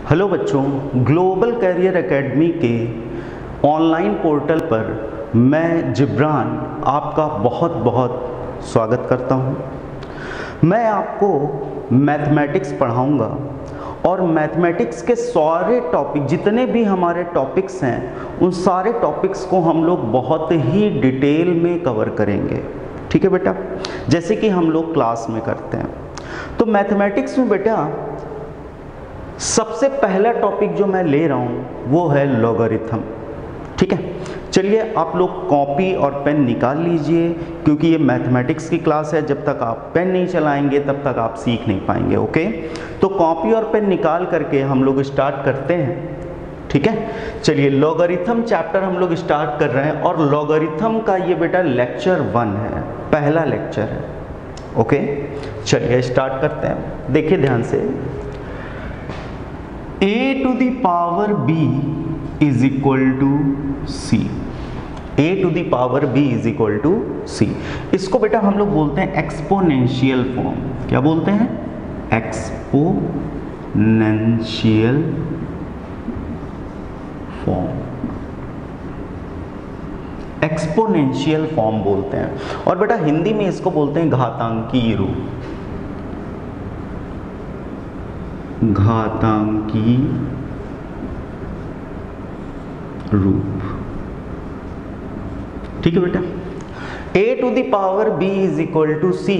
Hello बच्चों, global career academy के online portal पर मैं जिब्रान आपका बहुत बहुत स्वागत करता हूं। मैं आपको मैथमेटिक्स पढ़ाऊंगा और मैथमेटिक्स के सारे टॉपिक, जितने भी हमारे टॉपिक्स हैं, उन सारे टॉपिक्स को हम लोग बहुत ही डिटेल में कवर करेंगे। ठीक है बेटा, जैसे कि हम लोग क्लास में करते हैं। तो मैथमेटिक्स में बेटा सबसे पहला टॉपिक जो मैं ले रहा हूं वो है लॉगरिथम। ठीक है, चलिए आप लोग कॉपी और पेन निकाल लीजिए, क्योंकि ये मैथमेटिक्स की क्लास है। जब तक आप पेन नहीं चलाएंगे तब तक आप सीख नहीं पाएंगे। ओके, तो कॉपी और पेन निकाल करके हम लोग स्टार्ट करते हैं। ठीक है, चलिए लॉगरिथम चैप्टर हम लोग स्टार्ट कर रहे हैं और लॉगरिथम का ये बेटा लेक्चर 1 है, पहला लेक्चर है। ओके, चलिए स्टार्ट करते हैं। देखिए ध्यान से, a to the power b is equal to c। a to the power b is equal to c। इसको बेटा हम लोग बोलते हैं एक्सपोनेंशियल फॉर्म। क्या बोलते हैं? Exponential form. एक्सपोनेंशियल फॉर्म बोलते हैं। और बेटा हिंदी में इसको बोलते हैं घातांकीय रूप। घातांकी रूप। ठीक है बेटा, a to the power b is equal to c,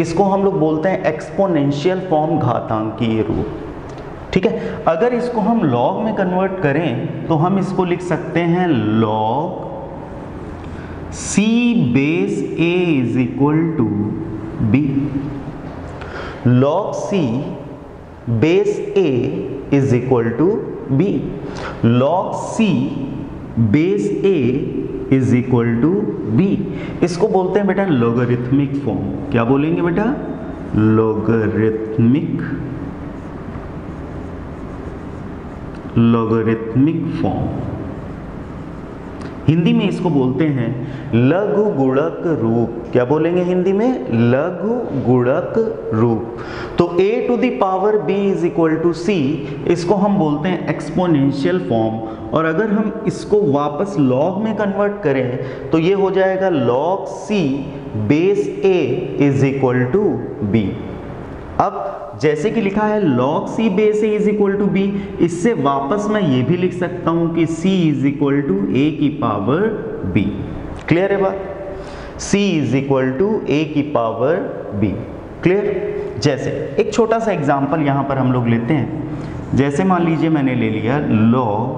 इसको हम लोग बोलते हैं एक्सपोनेंशियल फॉर्म, घातांकीय रूप। ठीक है, अगर इसको हम लॉग में कन्वर्ट करें तो हम इसको लिख सकते हैं log c base a is equal to b। Log c base a is equal to b। Log c base a is equal to b। इसको बोलते हैं बेटा लॉगरिथमिक फॉर्म। क्या बोलेंगे बेटा? Logarithmic form. हिंदी में इसको बोलते हैं लघु गुणक रूप। क्या बोलेंगे हिंदी में? लघु गुणक रूप। तो a to the power b is equal to c, इसको हम बोलते हैं एक्सपोनेंशियल फॉर्म। और अगर हम इसको वापस लॉग में कन्वर्ट करें तो ये हो जाएगा log c base a is equal to b। अब जैसे कि लिखा है log c base a is equal to b, इससे वापस मैं ये भी लिख सकता हूं कि c is equal to a की पावर b। क्लियर है बात? c is equal to a की पावर b। क्लियर? जैसे एक छोटा सा एग्जांपल यहां पर हम लोग लेते हैं। जैसे मान लीजिए मैंने ले लिया log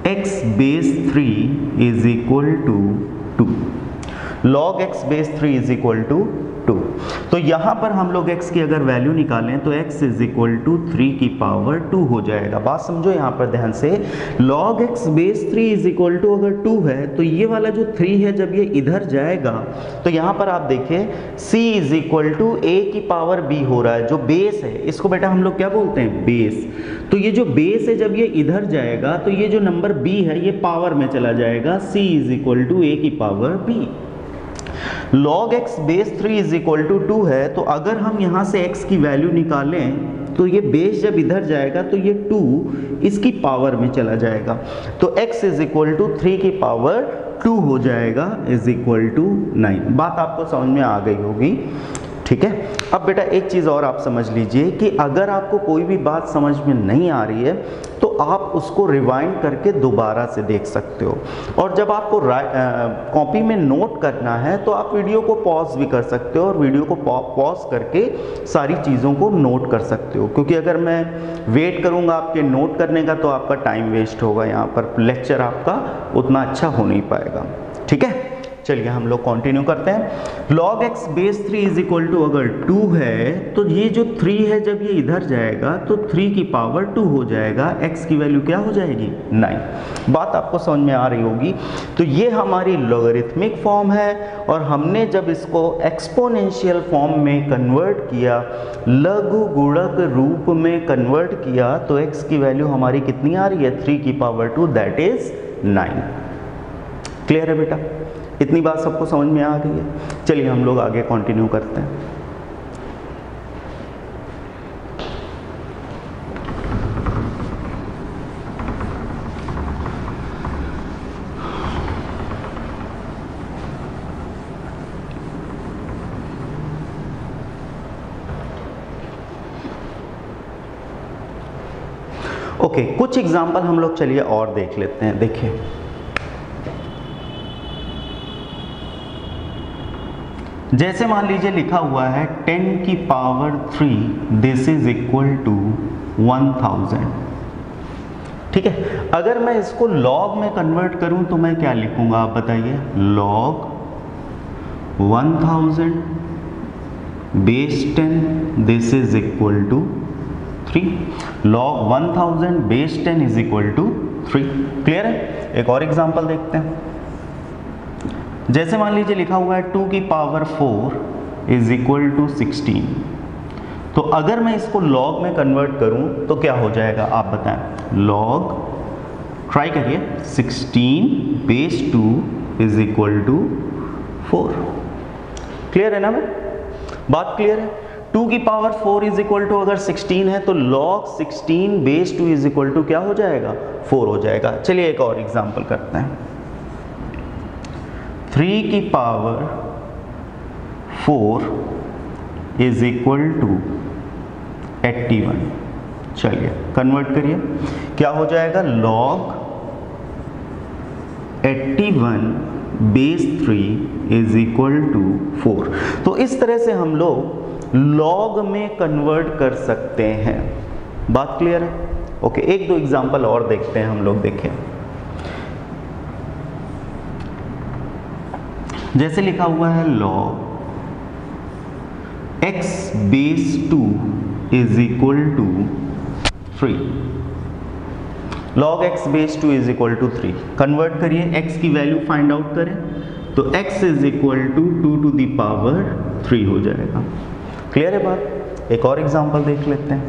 x base 3 is equal to 2। log x base 3 is equal to 2। तो यहां पर हम लोग x की अगर वैल्यू निकालें तो x इज इक्वल टू 3 की पावर 2 हो जाएगा। बात समझो यहां पर ध्यान से, log x base 3 is equal to अगर 2 है तो ये वाला जो 3 है जब ये इधर जाएगा तो यहां पर आप देखिए c is equal to a की पावर b हो रहा है। जो बेस है इसको बेटा हम लोग क्या बोलते हैं? बेस। तो ये जो बेस है जब ये इधर जाएगा तो ये जो नंबर b है ये पावर में चला जाएगा, c is equal to a की power b। log x base 3 is equal to 2 है, तो अगर हम यहां से x की वैल्यू निकालें तो ये बेस जब इधर जाएगा तो ये 2 इसकी पावर में चला जाएगा। तो x इज इक्वल टू 3 की पावर 2 हो जाएगा इज इक्वल टू 9। बात आपको समझ में आ गई होगी। ठीक है, अब बेटा एक चीज़ और आप समझ लीजिए कि अगर आपको कोई भी बात समझ में नहीं आ रही है तो आप उसको रिवाइंड करके दोबारा से देख सकते हो। और जब आपको कॉपी में नोट करना है तो आप वीडियो को पॉज भी कर सकते हो और वीडियो को पॉज करके सारी चीज़ों को नोट कर सकते हो। क्योंकि अगर मैं वेट करूँगा आपके नोट करने का तो आपका टाइम वेस्ट होगा, यहाँ पर लेक्चर आपका उतना अच्छा हो नहीं पाएगा। ठीक है, चलिए हम लोग कंटिन्यू करते हैं। log x base 3 is equal to अगर 2 है तो ये जो 3 है जब ये इधर जाएगा तो 3 की पावर 2 हो जाएगा। x की वैल्यू क्या हो जाएगी? 9। बात आपको समझ में आ रही होगी। तो ये हमारी लॉगरिथमिक फॉर्म है और हमने जब इसको एक्सपोनेंशियल फॉर्म में कन्वर्ट किया, लघु गुणक रूप में कन्वर्ट किया, तो x की वैल्यू हमारी कितनी आ रही है? 3 की पावर 2, दैट इज 9। क्लियर है बेटा? इतनी बात सबको समझ में आ गई है। चलिए हम लोग आगे कंटिन्यू करते हैं। ओके, कुछ एग्जाम्पल हम लोग चलिए और देख लेते हैं। देखिए जैसे मान लीजिए लिखा हुआ है 10 की power 3 this is equal to 1000। ठीक है, अगर मैं इसको लॉग में कन्वर्ट करूं तो मैं क्या लिखूंगा आप बताइए? Log 1000 base 10 this is equal to 3। Log 1000 base 10 is equal to 3। Clear है? एक और एग्जांपल देखते हैं। जैसे मान लीजिए लिखा हुआ है 2 की पावर 4 इज इक्वल टू 16। तो अगर मैं इसको लॉग में कन्वर्ट करूं तो क्या हो जाएगा आप बताएं? लॉग, ट्राई करिए, 16 base 2 is equal to 4। Clear है ना? मैं बात क्लियर है? 2 की पावर 4 इज इक्वल टू अगर 16 है तो log 16 base 2 is equal to क्या हो जाएगा? 4 हो जाएगा। चलिए एक और एग्जांपल करते हैं। 3 की पावर 4 इज इक्वल टू 81। चलिए कन्वर्ट करिए, क्या हो जाएगा? log 81 base 3 is equal to 4। तो इस तरह से हम लोग लॉग में कन्वर्ट कर सकते हैं। बात क्लियर है? ओके, एक दो एग्जांपल और देखते हैं हम लोग। देखें जैसे लिखा हुआ है log x base 2 is equal to 3। log x base 2 is equal to 3 convert करिए, x की वैल्यू फाइंड आउट करें तो x is equal to 2 to the power 3 हो जाएगा। क्लियर है बात? एक और एग्जांपल देख लेते हैं।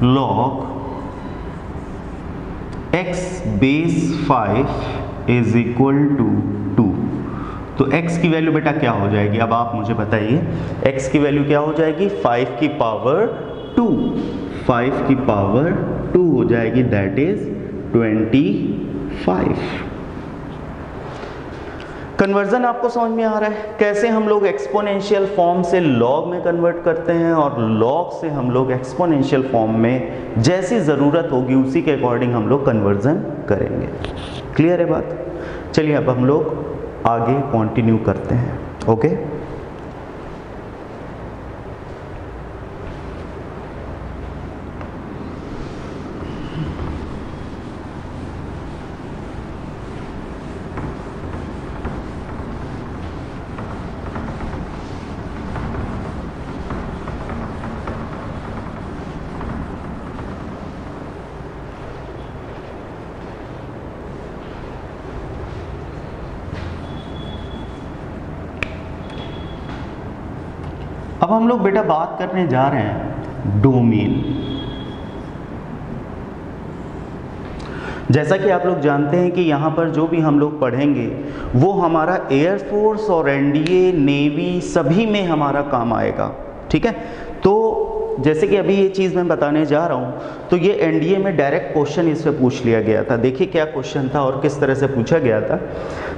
log x base 5 is equal to 2। तो x की वैल्यू बेटा क्या हो जाएगी? अब आप मुझे बताइए, x की वैल्यू क्या हो जाएगी? 5 की पावर 2। 5 की पावर 2 हो जाएगी, दैट इज 25। कन्वर्जन आपको समझ में आ रहा है? कैसे हम लोग एक्सपोनेंशियल फॉर्म से लॉग में कन्वर्ट करते हैं और लॉग से हम लोग एक्सपोनेंशियल फॉर्म में जैसी ज़रूरत होगी उसी के अकॉर्डिंग हम लोग कन्वर्जन करेंगे। क्लियर है बात? चलिए अब हम लोग आगे कंटिन्यू करते हैं। ओके, अब हम लोग बेटा बात करने जा रहे हैं डोमेन। जैसा कि आप लोग जानते हैं कि यहाँ पर जो भी हम लोग पढ़ेंगे वो हमारा एयरफोर्स और एनडीए, नेवी सभी में हमारा काम आएगा। ठीक है, तो जैसे कि अभी ये चीज़ मैं बताने जा रहा हूँ तो ये एनडीए में डायरेक्ट क्वेश्चन इससे पूछ लिया गया था। देखिए क्या क्वेश्चन था और किस तरह से पूछा गया था।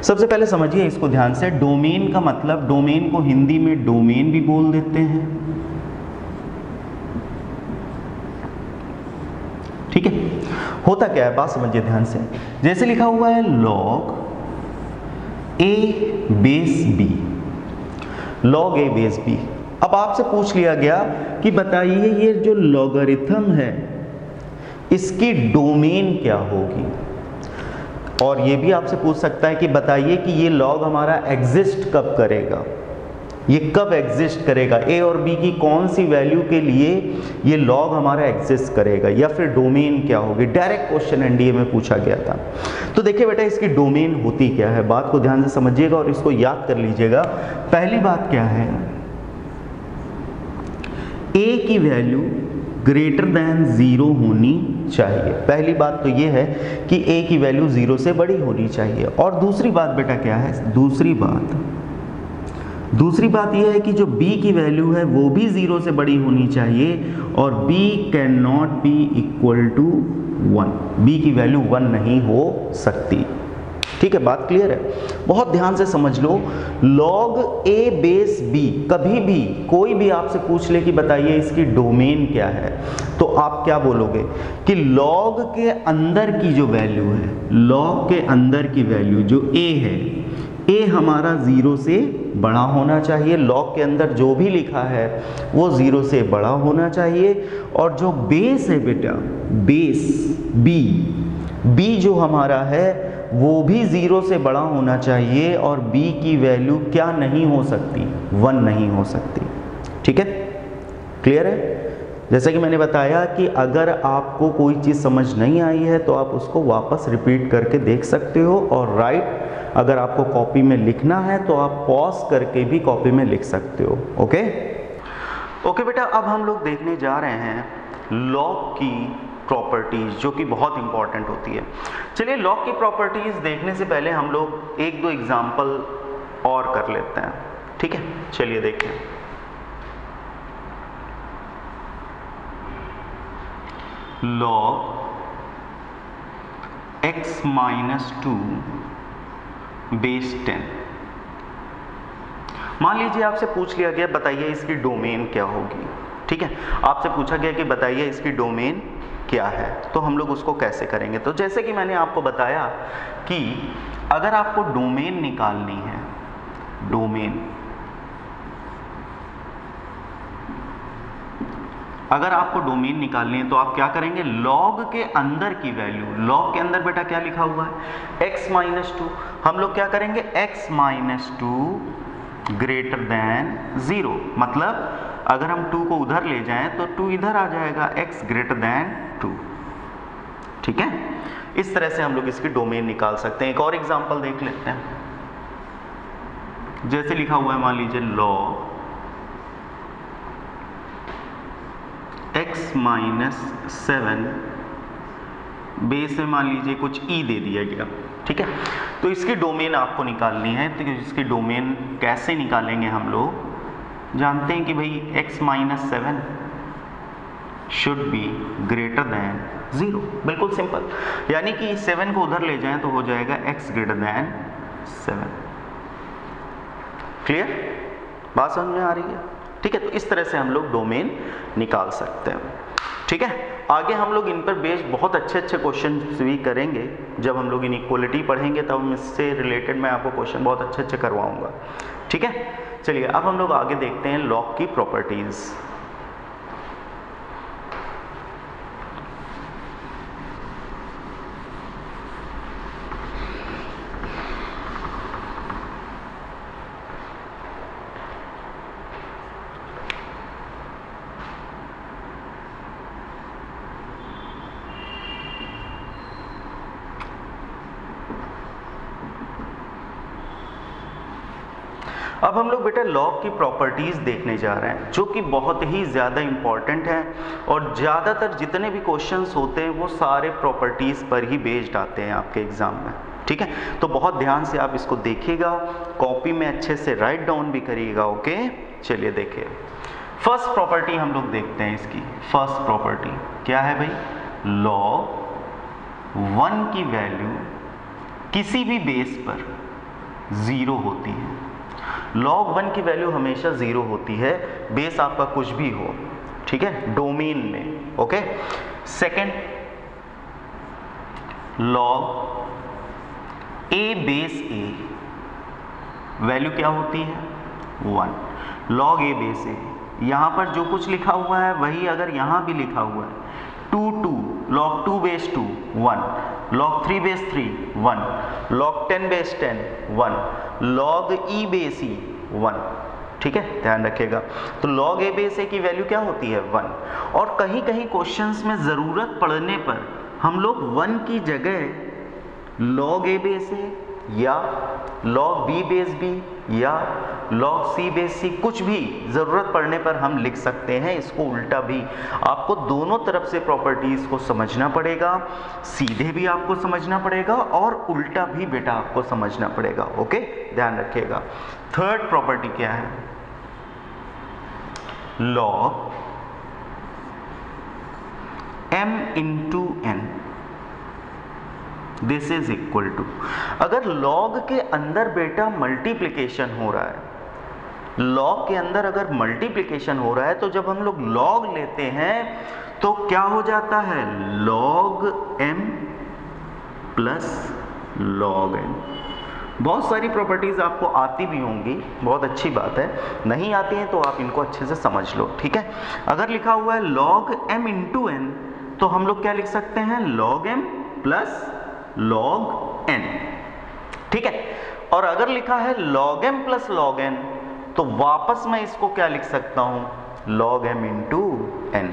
सबसे पहले समझिए इसको ध्यान से। डोमेन का मतलब, डोमेन को हिंदी में डोमेन भी बोल देते हैं। ठीक है, होता क्या है बात समझिए ध्यान से। जैसे लिखा हुआ है log a base b, log a base b। अब आपसे पूछ लिया गया कि बताइए ये जो लॉगरिथम है इसकी डोमेन क्या होगी। और ये भी आपसे पूछ सकता है कि बताइए कि ये लॉग हमारा एग्जिस्ट कब करेगा, ये कब एग्जिस्ट करेगा, ए और बी की कौन सी वैल्यू के लिए ये लॉग हमारा एग्जिस्ट करेगा, या फिर डोमेन क्या होगी। डायरेक्ट क्वेश्चन एनडीए में पूछा गया था। तो देखिए बेटा इसकी डोमेन होती क्या है, बात को ध्यान से समझिएगा और इसको याद कर लीजिएगा। पहली बात क्या है, ए की वैल्यू ग्रेटर देन 0 होनी चाहिए। पहली बात तो ये है कि ए की वैल्यू 0 से बड़ी होनी चाहिए। और दूसरी बात बेटा क्या है, दूसरी बात यह है कि जो b की वैल्यू है वो भी 0 से बड़ी होनी चाहिए और b can not be equal to 1। b की वैल्यू 1 नहीं हो सकती। ठीक है, बात क्लियर है? बहुत ध्यान से समझ लो, log a बेस b, कभी भी कोई भी आपसे पूछ ले कि बताइए इसकी डोमेन क्या है, तो आप क्या बोलोगे कि log के अंदर की जो वैल्यू है, log के अंदर की वैल्यू जो a है, a हमारा 0 से बड़ा होना चाहिए, log के अंदर जो भी लिखा है वो 0 से बड़ा होना चाहिए, और जो बेस है बेटा, बेस b जो हमारा है वो भी 0 से बड़ा होना चाहिए, और b की वैल्यू क्या नहीं हो सकती, 1 नहीं हो सकती। ठीक है, क्लियर है? जैसे कि मैंने बताया कि अगर आपको कोई चीज़ समझ नहीं आई है तो आप उसको वापस रिपीट करके देख सकते हो, और राइट अगर आपको कॉपी में लिखना है तो आप पॉज करके भी कॉपी में लिख सकते हो। ओके ओके बेटा, अब हम लोग देखने जा रहे हैं लॉग की प्रॉपर्टीज, जो कि बहुत इंपॉर्टेंट होती है। चलिए, लॉग की प्रॉपर्टीज देखने से पहले हम लोग एक दो एग्जाम्पल और कर लेते हैं। ठीक है, चलिए देखते हैं। log x minus 2 base 10। मान लीजिए आपसे पूछ लिया गया बताइए इसकी डोमेन क्या होगी। ठीक है, आपसे पूछा गया कि बताइए इसकी डोमेन क्या है, तो हम लोग उसको कैसे करेंगे। तो जैसे कि मैंने आपको बताया कि अगर आपको डोमेन निकालनी है, डोमेन, अगर आपको डोमेन निकालनी है तो आप क्या करेंगे, लॉग के अंदर की वैल्यू, लॉग के अंदर बेटा क्या लिखा हुआ है, x माइनस 2, हम लोग क्या करेंगे, x माइनस 2 ग्रेटर देन 0, मतलब अगर हम 2 को उधर ले जाएं तो 2 इधर आ जाएगा, x ग्रेटर देन 2। ठीक है, इस तरह से हम लोग इसकी डोमेन निकाल सकते हैं। एक और एग्जांपल देख लेते हैं। जैसे लिखा हुआ है, मान लीजिए log x माइनस 7 बेस में मान लीजिए कुछ e दे दिया गया। ठीक है, तो इसकी डोमेन आपको निकालनी है। तो इसकी डोमेन कैसे निकालेंगे, हम लोग जानते हैं कि भाई x minus 7 should be greater than 0, बिल्कुल सिंपल, यानी कि 7 को उधर ले जाएं तो हो जाएगा x ग्रेटर देन 7। क्लियर, बात समझ में आ रही है? ठीक है, तो इस तरह से हम लोग डोमेन निकाल सकते हैं। ठीक है, आगे हम लोग इन पर बेस्ड बहुत अच्छे अच्छे क्वेश्चन भी करेंगे। जब हम लोग इनइक्वालिटी पढ़ेंगे तब हम इससे रिलेटेड मैं आपको क्वेश्चन बहुत अच्छे अच्छे करवाऊंगा। ठीक है, चलिए अब हम लोग आगे देखते हैं लॉग की प्रॉपर्टीज। अब हम लोग बेटा लॉग की प्रॉपर्टीज देखने जा रहे हैं, जो कि बहुत ही ज़्यादा इम्पॉर्टेंट है, और ज़्यादातर जितने भी क्वेश्चंस होते हैं वो सारे प्रॉपर्टीज़ पर ही बेस्ड आते हैं आपके एग्ज़ाम में। ठीक है, तो बहुत ध्यान से आप इसको देखिएगा, कॉपी में अच्छे से राइट डाउन भी करिएगा। ओके, चलिए देखिए, फर्स्ट प्रॉपर्टी हम लोग देखते हैं। इसकी फर्स्ट प्रॉपर्टी क्या है भाई, log 1 की वैल्यू किसी भी बेस पर 0 होती है। log 1 की वैल्यू हमेशा 0 होती है, बेस आपका कुछ भी हो। ठीक है, डोमेन में। Okay, second, log a base a value क्या होती है, 1। log a बेस a, यहां पर जो कुछ लिखा हुआ है वही अगर यहां भी लिखा हुआ है, 2 log 2 base 2 1, log 3 base 3 1, log 10 base 10 1, log e base e 1। ठीक है, ध्यान रखिएगा। तो log a बेस a की वैल्यू क्या होती है, 1। और कहीं कहीं क्वेश्चंस में ज़रूरत पड़ने पर हम लोग 1 की जगह log a बेस a या log b बेस b या log c बेस c, कुछ भी ज़रूरत पड़ने पर हम लिख सकते हैं। इसको उल्टा भी आपको दोनों तरफ से प्रॉपर्टीज़ को समझना पड़ेगा, सीधे भी आपको समझना पड़ेगा और उल्टा भी बेटा आपको समझना पड़ेगा। ओके, ध्यान रखिएगा। थर्ड प्रॉपर्टी क्या है, log m into n। This is equal to, अगर लॉग के अंदर बेटा मल्टीप्लिकेशन हो रहा है, लॉग के अंदर अगर मल्टीप्लिकेशन हो रहा है तो जब हम लोग लॉग लेते हैं तो क्या हो जाता है, log m plus log n। बहुत सारी प्रॉपर्टीज आपको आती भी होंगी, बहुत अच्छी बात है, नहीं आती हैं तो आप इनको अच्छे से समझ लो, ठीक है। अगर लिखा हुआ है log m इंटू n तो हम लोग क्या लिख सकते हैं, log m plus log n, ठीक है। और अगर लिखा है log m plus log n तो वापस मैं इसको क्या लिख सकता हूं, log m इंटू n।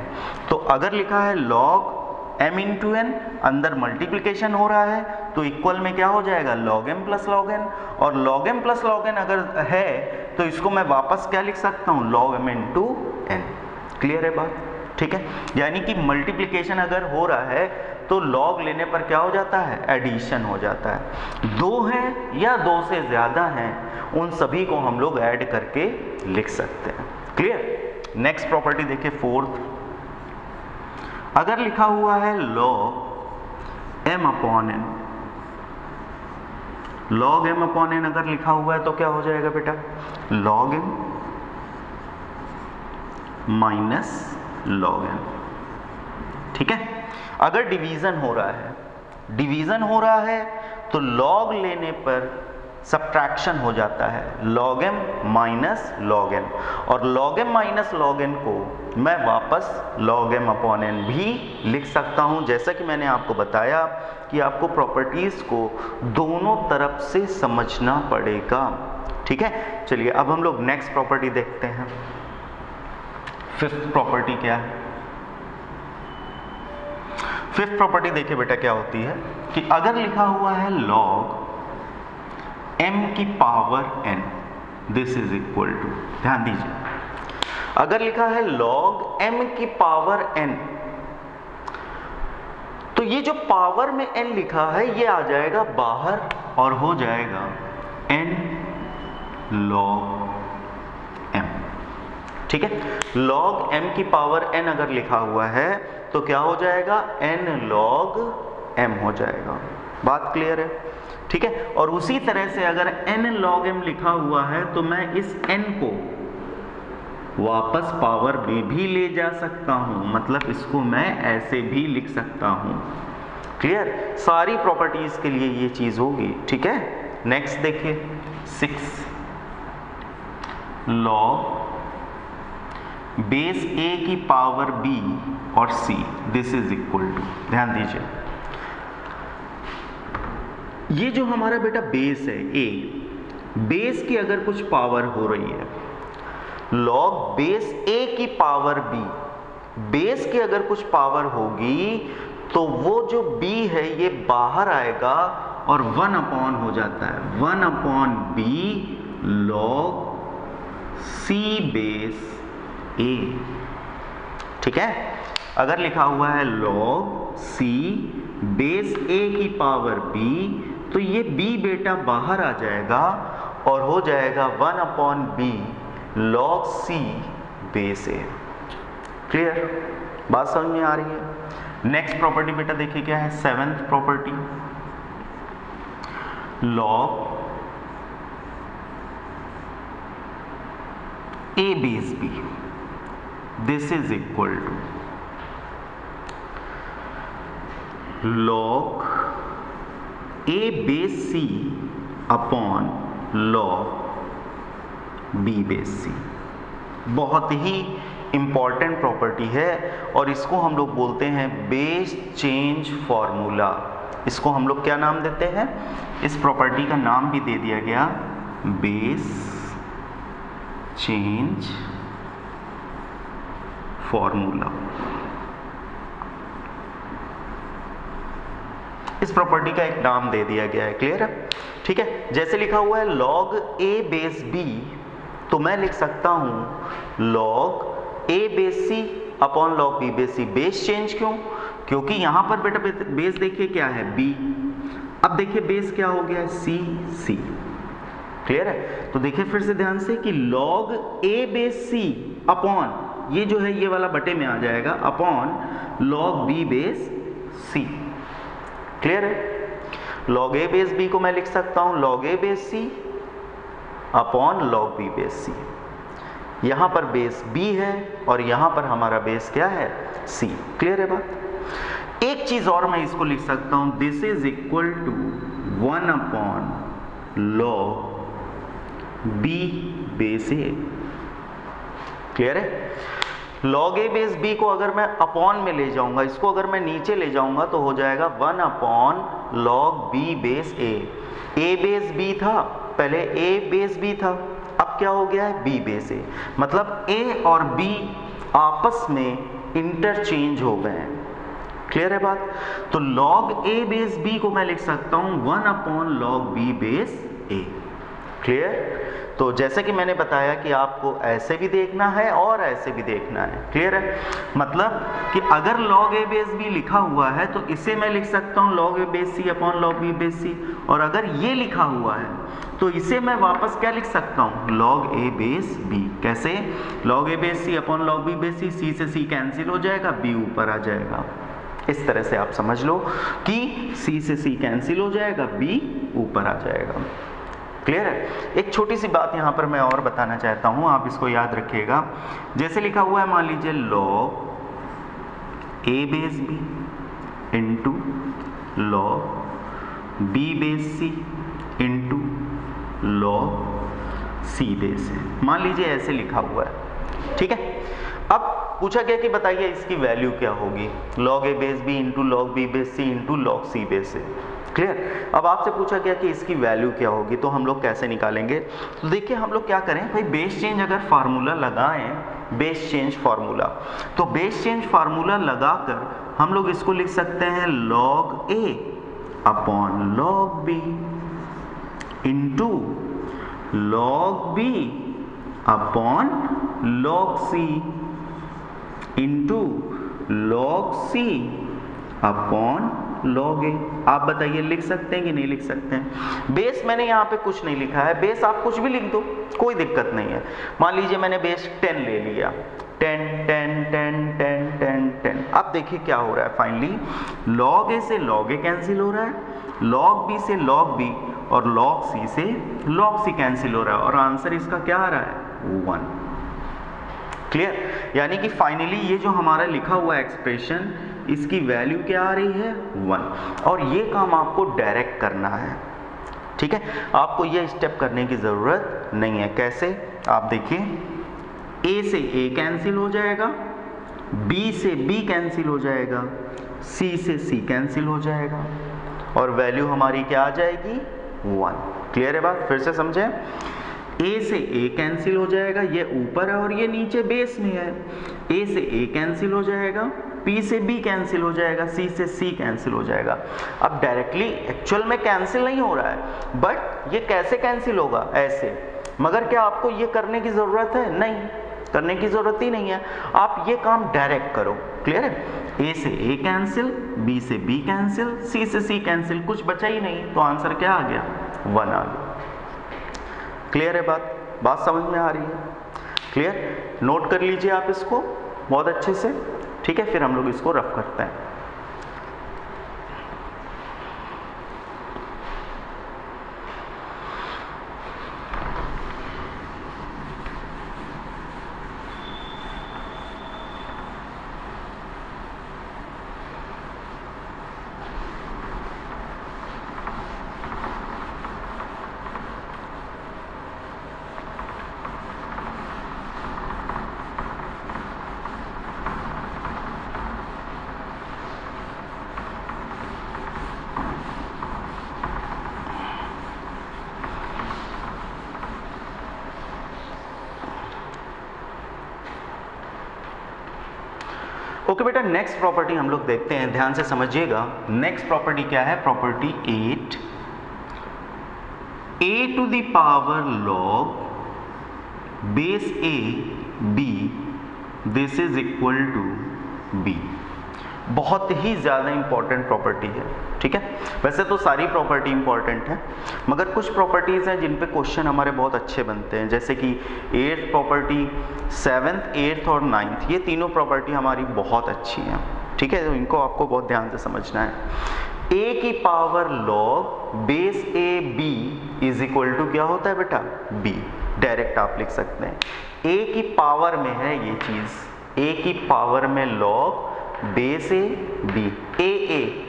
तो अगर लिखा है log m इंटू n, अंदर मल्टीप्लिकेशन हो रहा है तो इक्वल में क्या हो जाएगा, log m plus log n, और log m plus log n अगर है तो इसको मैं वापस क्या लिख सकता हूँ, log m into n। Clear है बात, ठीक है। यानी कि मल्टीप्लिकेशन अगर हो रहा है तो log लेने पर क्या हो जाता है, एडिशन हो जाता है। दो हैं या दो से ज्यादा हैं, उन सभी को हम लोग ऐड करके लिख सकते हैं। क्लियर। नेक्स्ट प्रॉपर्टी देखिए, फोर्थ, अगर लिखा हुआ है log m upon n, log m upon n अगर लिखा हुआ है तो क्या हो जाएगा बेटा, log m minus log n, ठीक है। अगर डिवीजन हो रहा है, डिवीजन हो रहा है तो log लेने पर सब्ट्रैक्शन हो जाता है, log m minus log n, और log m minus log n को मैं वापस log m अपॉन n भी लिख सकता हूं। जैसा कि मैंने आपको बताया कि आपको प्रॉपर्टीज को दोनों तरफ से समझना पड़ेगा, ठीक है। चलिए अब हम लोग नेक्स्ट प्रॉपर्टी देखते हैं। फिफ्थ प्रॉपर्टी क्या है, फिफ्थ प्रॉपर्टी देखिए बेटा क्या होती है कि अगर लिखा हुआ है log m की power n, this is equal to, ध्यान दीजिए, अगर लिखा है log m की पावर n तो ये जो पावर में n लिखा है ये आ जाएगा बाहर और हो जाएगा n log m, ठीक है। log m की पावर n अगर लिखा हुआ है तो क्या हो जाएगा, n log m हो जाएगा। बात क्लियर है, ठीक है। और उसी तरह से अगर n log m लिखा हुआ है तो मैं इस n को वापस पावर में भी ले जा सकता हूं, मतलब इसको मैं ऐसे भी लिख सकता हूं। क्लियर, सारी प्रॉपर्टीज के लिए ये चीज होगी, ठीक है। नेक्स्ट देखिए 6, log बेस a की पावर b और c, this is equal to, ध्यान दीजिए, ये जो हमारा बेटा बेस है a, बेस की अगर कुछ पावर हो रही है, log बेस a की पावर b, बेस की अगर कुछ पावर होगी तो वो जो b है ये बाहर आएगा और 1 अपॉन हो जाता है, 1 upon b log c base a, ठीक है। अगर लिखा हुआ है log c बेस a की पावर b तो ये b बेटा बाहर आ जाएगा और हो जाएगा 1 upon b log c base a। Clear, बात समझ में आ रही है। नेक्स्ट प्रॉपर्टी बेटा देखिए क्या है, seventh property, log a base b, this is equal to log a base c upon log b base c। बहुत ही इंपॉर्टेंट प्रॉपर्टी है और इसको हम लोग बोलते हैं बेस चेंज फॉर्मूला। इसको हम लोग क्या नाम देते हैं, इस प्रॉपर्टी का नाम भी दे दिया गया बेस चेंज फॉर्मूला। इस प्रॉपर्टी का एक नाम दे दिया गया है, क्लियर है, ठीक है। जैसे लिखा हुआ है log a बेस b तो मैं लिख सकता हूं log a base c upon log b base c। Base change क्यों, क्योंकि यहां पर बेटा बेस देखिए क्या है b, अब देखिए बेस क्या हो गया है c। क्लियर है, तो देखिए फिर से ध्यान से कि log a base c upon ये जो है ये वाला बटे में आ जाएगा upon log b base c। Clear है। लॉग ए बेस बी को मैं लिख सकता हूं log A base C upon log B base सी। यहां पर बेस बी है और यहां पर हमारा बेस क्या है, सी। क्लियर है बात। एक चीज और मैं इसको लिख सकता हूं, this is equal to 1 upon log B base A. Clear है। लॉग ए बेस बी को अगर मैं अपॉन में ले जाऊंगा, इसको अगर मैं नीचे ले जाऊंगा तो हो जाएगा 1 अपॉन लॉग बी बेस ए बेस बी था, पहले ए बेस बी था, अब क्या हो गया है, बी बेस ए। मतलब ए और बी आपस में इंटरचेंज हो गए हैं। क्लियर है बात। तो लॉग ए बेस बी को मैं लिख सकता हूं 1 upon log B base A. Clear. तो जैसे कि मैंने बताया कि आपको ऐसे भी देखना है और ऐसे भी देखना है। क्लियर है। मतलब कि अगर log a बेस b लिखा हुआ है तो इसे मैं लिख सकता हूँ log a base c upon log b base c, और अगर ये लिखा हुआ है तो इसे मैं वापस क्या लिख सकता हूँ, log a बेस b। कैसे, log a base c upon log b base c, c से c कैंसिल हो जाएगा, b ऊपर आ जाएगा। इस तरह से आप समझ लो कि c से c कैंसिल हो जाएगा, b ऊपर आ जाएगा। क्लियर है। एक छोटी सी बात यहाँ पर मैं और बताना चाहता हूँ, आप इसको याद रखिएगा। जैसे लिखा हुआ है, मान लीजिए log a base b into log b base c into log c base है, मान लीजिए ऐसे लिखा हुआ है। ठीक है। अब पूछा गया कि बताइए इसकी वैल्यू क्या होगी, log a base b into log b base c into log c base है। क्लियर। अब आपसे पूछा गया कि इसकी वैल्यू क्या होगी, तो हम लोग कैसे निकालेंगे। तो देखिए हम लोग क्या करें भाई, बेस चेंज अगर फार्मूला लगाएं, बेस चेंज फार्मूला, तो बेस चेंज फार्मूला लगाकर हम लोग इसको लिख सकते हैं log a upon log b into log b upon log c into log c upon log a। आप बताइए लिख सकते हैं कि नहीं लिख सकते हैं। बेस मैंने यहाँ पे कुछ नहीं लिखा है, बेस आप कुछ भी लिख दो, कोई दिक्कत नहीं है। मान लीजिए मैंने बेस 10 ले लिया, 10 10 10 10 10 10। अब देखिए क्या हो रहा है, फाइनली log a से log a कैंसिल हो रहा है, log b से log b और log c से log c कैंसिल हो रहा है, और आंसर इसका क्या आ रहा है, 1। क्लियर। यानी कि फाइनली ये जो हमारा लिखा हुआ एक्सप्रेशन, इसकी वैल्यू क्या आ रही है, 1। और ये काम आपको डायरेक्ट करना है। ठीक है, आपको ये स्टेप करने की ज़रूरत नहीं है। कैसे, आप देखिए, a से a कैंसिल हो जाएगा, b से b कैंसिल हो जाएगा, c से c कैंसिल हो जाएगा, और वैल्यू हमारी क्या आ जाएगी, 1। क्लियर है बात। फिर से समझें, a से a कैंसिल हो जाएगा, ये ऊपर है और ये नीचे बेस में है, a से a कैंसिल हो जाएगा, p से b कैंसिल हो जाएगा, c से c कैंसिल हो जाएगा। अब डायरेक्टली एक्चुअल में कैंसिल नहीं हो रहा है, बट ये कैसे कैंसिल होगा, ऐसे। मगर क्या आपको ये करने की ज़रूरत है, नहीं, करने की ज़रूरत ही नहीं है। आप ये काम डायरेक्ट करो। क्लियर है। a से a कैंसिल, b से b कैंसिल, c से c कैंसिल, कुछ बचा ही नहीं, तो आंसर क्या आ गया, 1 आ गया। क्लियर है बात समझ में आ रही है। क्लियर। नोट कर लीजिए आप इसको बहुत अच्छे से। ठीक है, फिर हम लोग इसको रफ करते हैं। ओके बेटा, नेक्स्ट प्रॉपर्टी हम लोग देखते हैं, ध्यान से समझिएगा। नेक्स्ट प्रॉपर्टी क्या है, property 8, a to the power log base a b, this is equal to b। बहुत ही ज़्यादा इंपॉर्टेंट प्रॉपर्टी है। ठीक है, वैसे तो सारी प्रॉपर्टी इंपॉर्टेंट है, मगर कुछ प्रॉपर्टीज़ हैं जिन पे क्वेश्चन हमारे बहुत अच्छे बनते हैं, जैसे कि 8th प्रॉपर्टी, 7th, 8th और 9th, ये तीनों प्रॉपर्टी हमारी बहुत अच्छी हैं। ठीक है, तो इनको आपको बहुत ध्यान से समझना है। ए की power log base A B is equal to क्या होता है बेटा, बी। डायरेक्ट आप लिख सकते हैं, ए की पावर में है ये चीज, ए की पावर में लॉग बेस ए बी, ए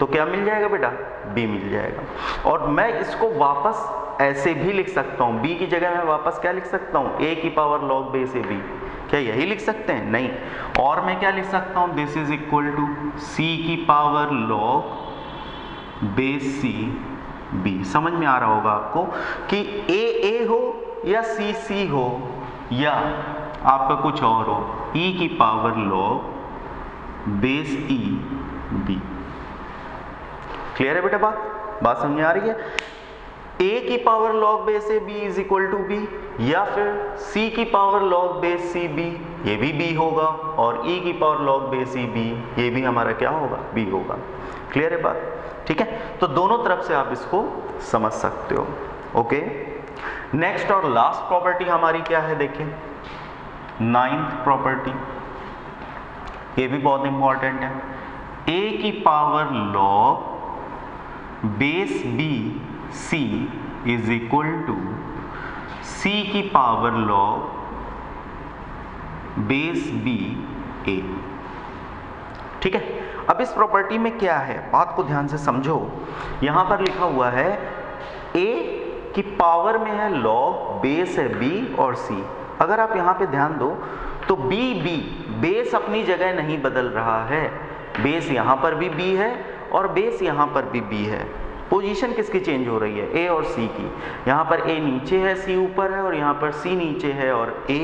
तो क्या मिल जाएगा बेटा, बी मिल जाएगा। और मैं इसको वापस ऐसे भी लिख सकता हूं, बी की जगह मैं वापस क्या लिख सकता हूं, ए की power log base A B. क्या यही लिख सकते हैं, नहीं। और मैं क्या लिख सकता हूं, this is equal to C की power log base C B. समझ में आ रहा होगा आपको कि ए हो या सी हो या आपका कुछ और हो, ई की power log base E B. Clear है बेटा, बात समझ में आ रही है। ए की power log base A B is equal to B, या फिर सी की power log base C B, ये भी बी होगा, और ई की power log base E B, ये भी हमारा क्या होगा, बी होगा। क्लियर है बात, ठीक है। तो दोनों तरफ से आप इसको समझ सकते हो। ओके, नेक्स्ट और लास्ट प्रॉपर्टी हमारी क्या है, देखिए 9th प्रॉपर्टी, ये भी बहुत इंपॉर्टेंट है। ए की power log base B C is equal to C की power log base B A. ठीक है, अब इस प्रॉपर्टी में क्या है, बात को ध्यान से समझो। यहां पर लिखा हुआ है ए की पावर में है लॉग बेस है बी और सी। अगर आप यहां पे ध्यान दो तो बी बेस अपनी जगह नहीं बदल रहा है, बेस यहां पर भी बी है और बेस यहां पर भी बी है। पोजीशन किसकी चेंज हो रही है, ए और सी की। यहाँ पर ए नीचे है, सी ऊपर है, और यहाँ पर सी नीचे है और ए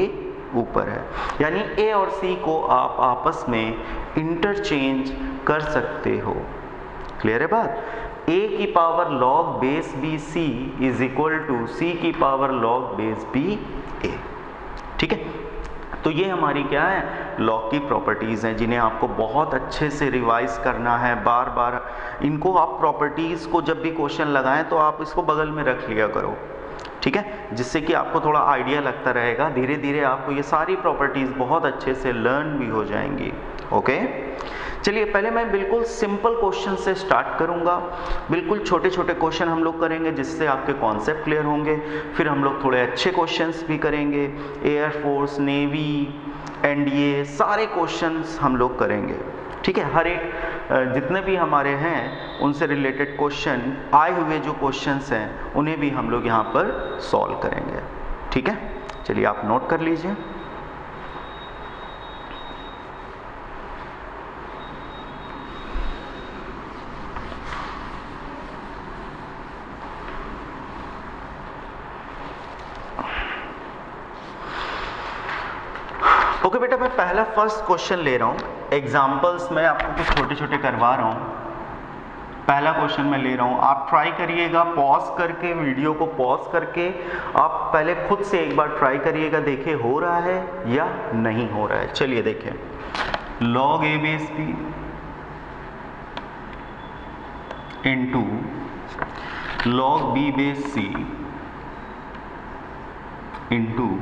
ऊपर है। यानी ए और सी को आप आपस में इंटरचेंज कर सकते हो। क्लियर है बात। ए की power log base B C is equal to C की power log base B A. ठीक है, तो ये हमारी क्या है, लॉग की प्रॉपर्टीज़ हैं, जिन्हें आपको बहुत अच्छे से रिवाइज करना है। बार बार इनको आप प्रॉपर्टीज़ को जब भी क्वेश्चन लगाएं तो आप इसको बगल में रख लिया करो, ठीक है, जिससे कि आपको थोड़ा आइडिया लगता रहेगा। धीरे धीरे आपको ये सारी प्रॉपर्टीज़ बहुत अच्छे से लर्न भी हो जाएंगी। ओके, चलिए पहले मैं बिल्कुल सिंपल क्वेश्चन से स्टार्ट करूंगा। बिल्कुल छोटे छोटे क्वेश्चन हम लोग करेंगे जिससे आपके कॉन्सेप्ट क्लियर होंगे। फिर हम लोग थोड़े अच्छे क्वेश्चंस भी करेंगे, एयरफोर्स, नेवी, एनडीए, सारे क्वेश्चंस हम लोग करेंगे। ठीक है, हर एक जितने भी हमारे हैं उनसे रिलेटेड क्वेश्चन, आए हुए जो क्वेश्चंस हैं उन्हें भी हम लोग यहाँ पर सॉल्व करेंगे। ठीक है, चलिए आप नोट कर लीजिए। ओके बेटा, मैं पहला फर्स्ट क्वेश्चन ले रहा हूँ। एग्जाम्पल्स मैं आपको कुछ छोटे छोटे करवा रहा हूँ। पहला क्वेश्चन मैं ले रहा हूँ, आप ट्राई करिएगा पॉज करके, वीडियो को पॉज करके आप पहले खुद से एक बार ट्राई करिएगा, देखिए हो रहा है या नहीं हो रहा है। चलिए देखें, log A base B into log B base C into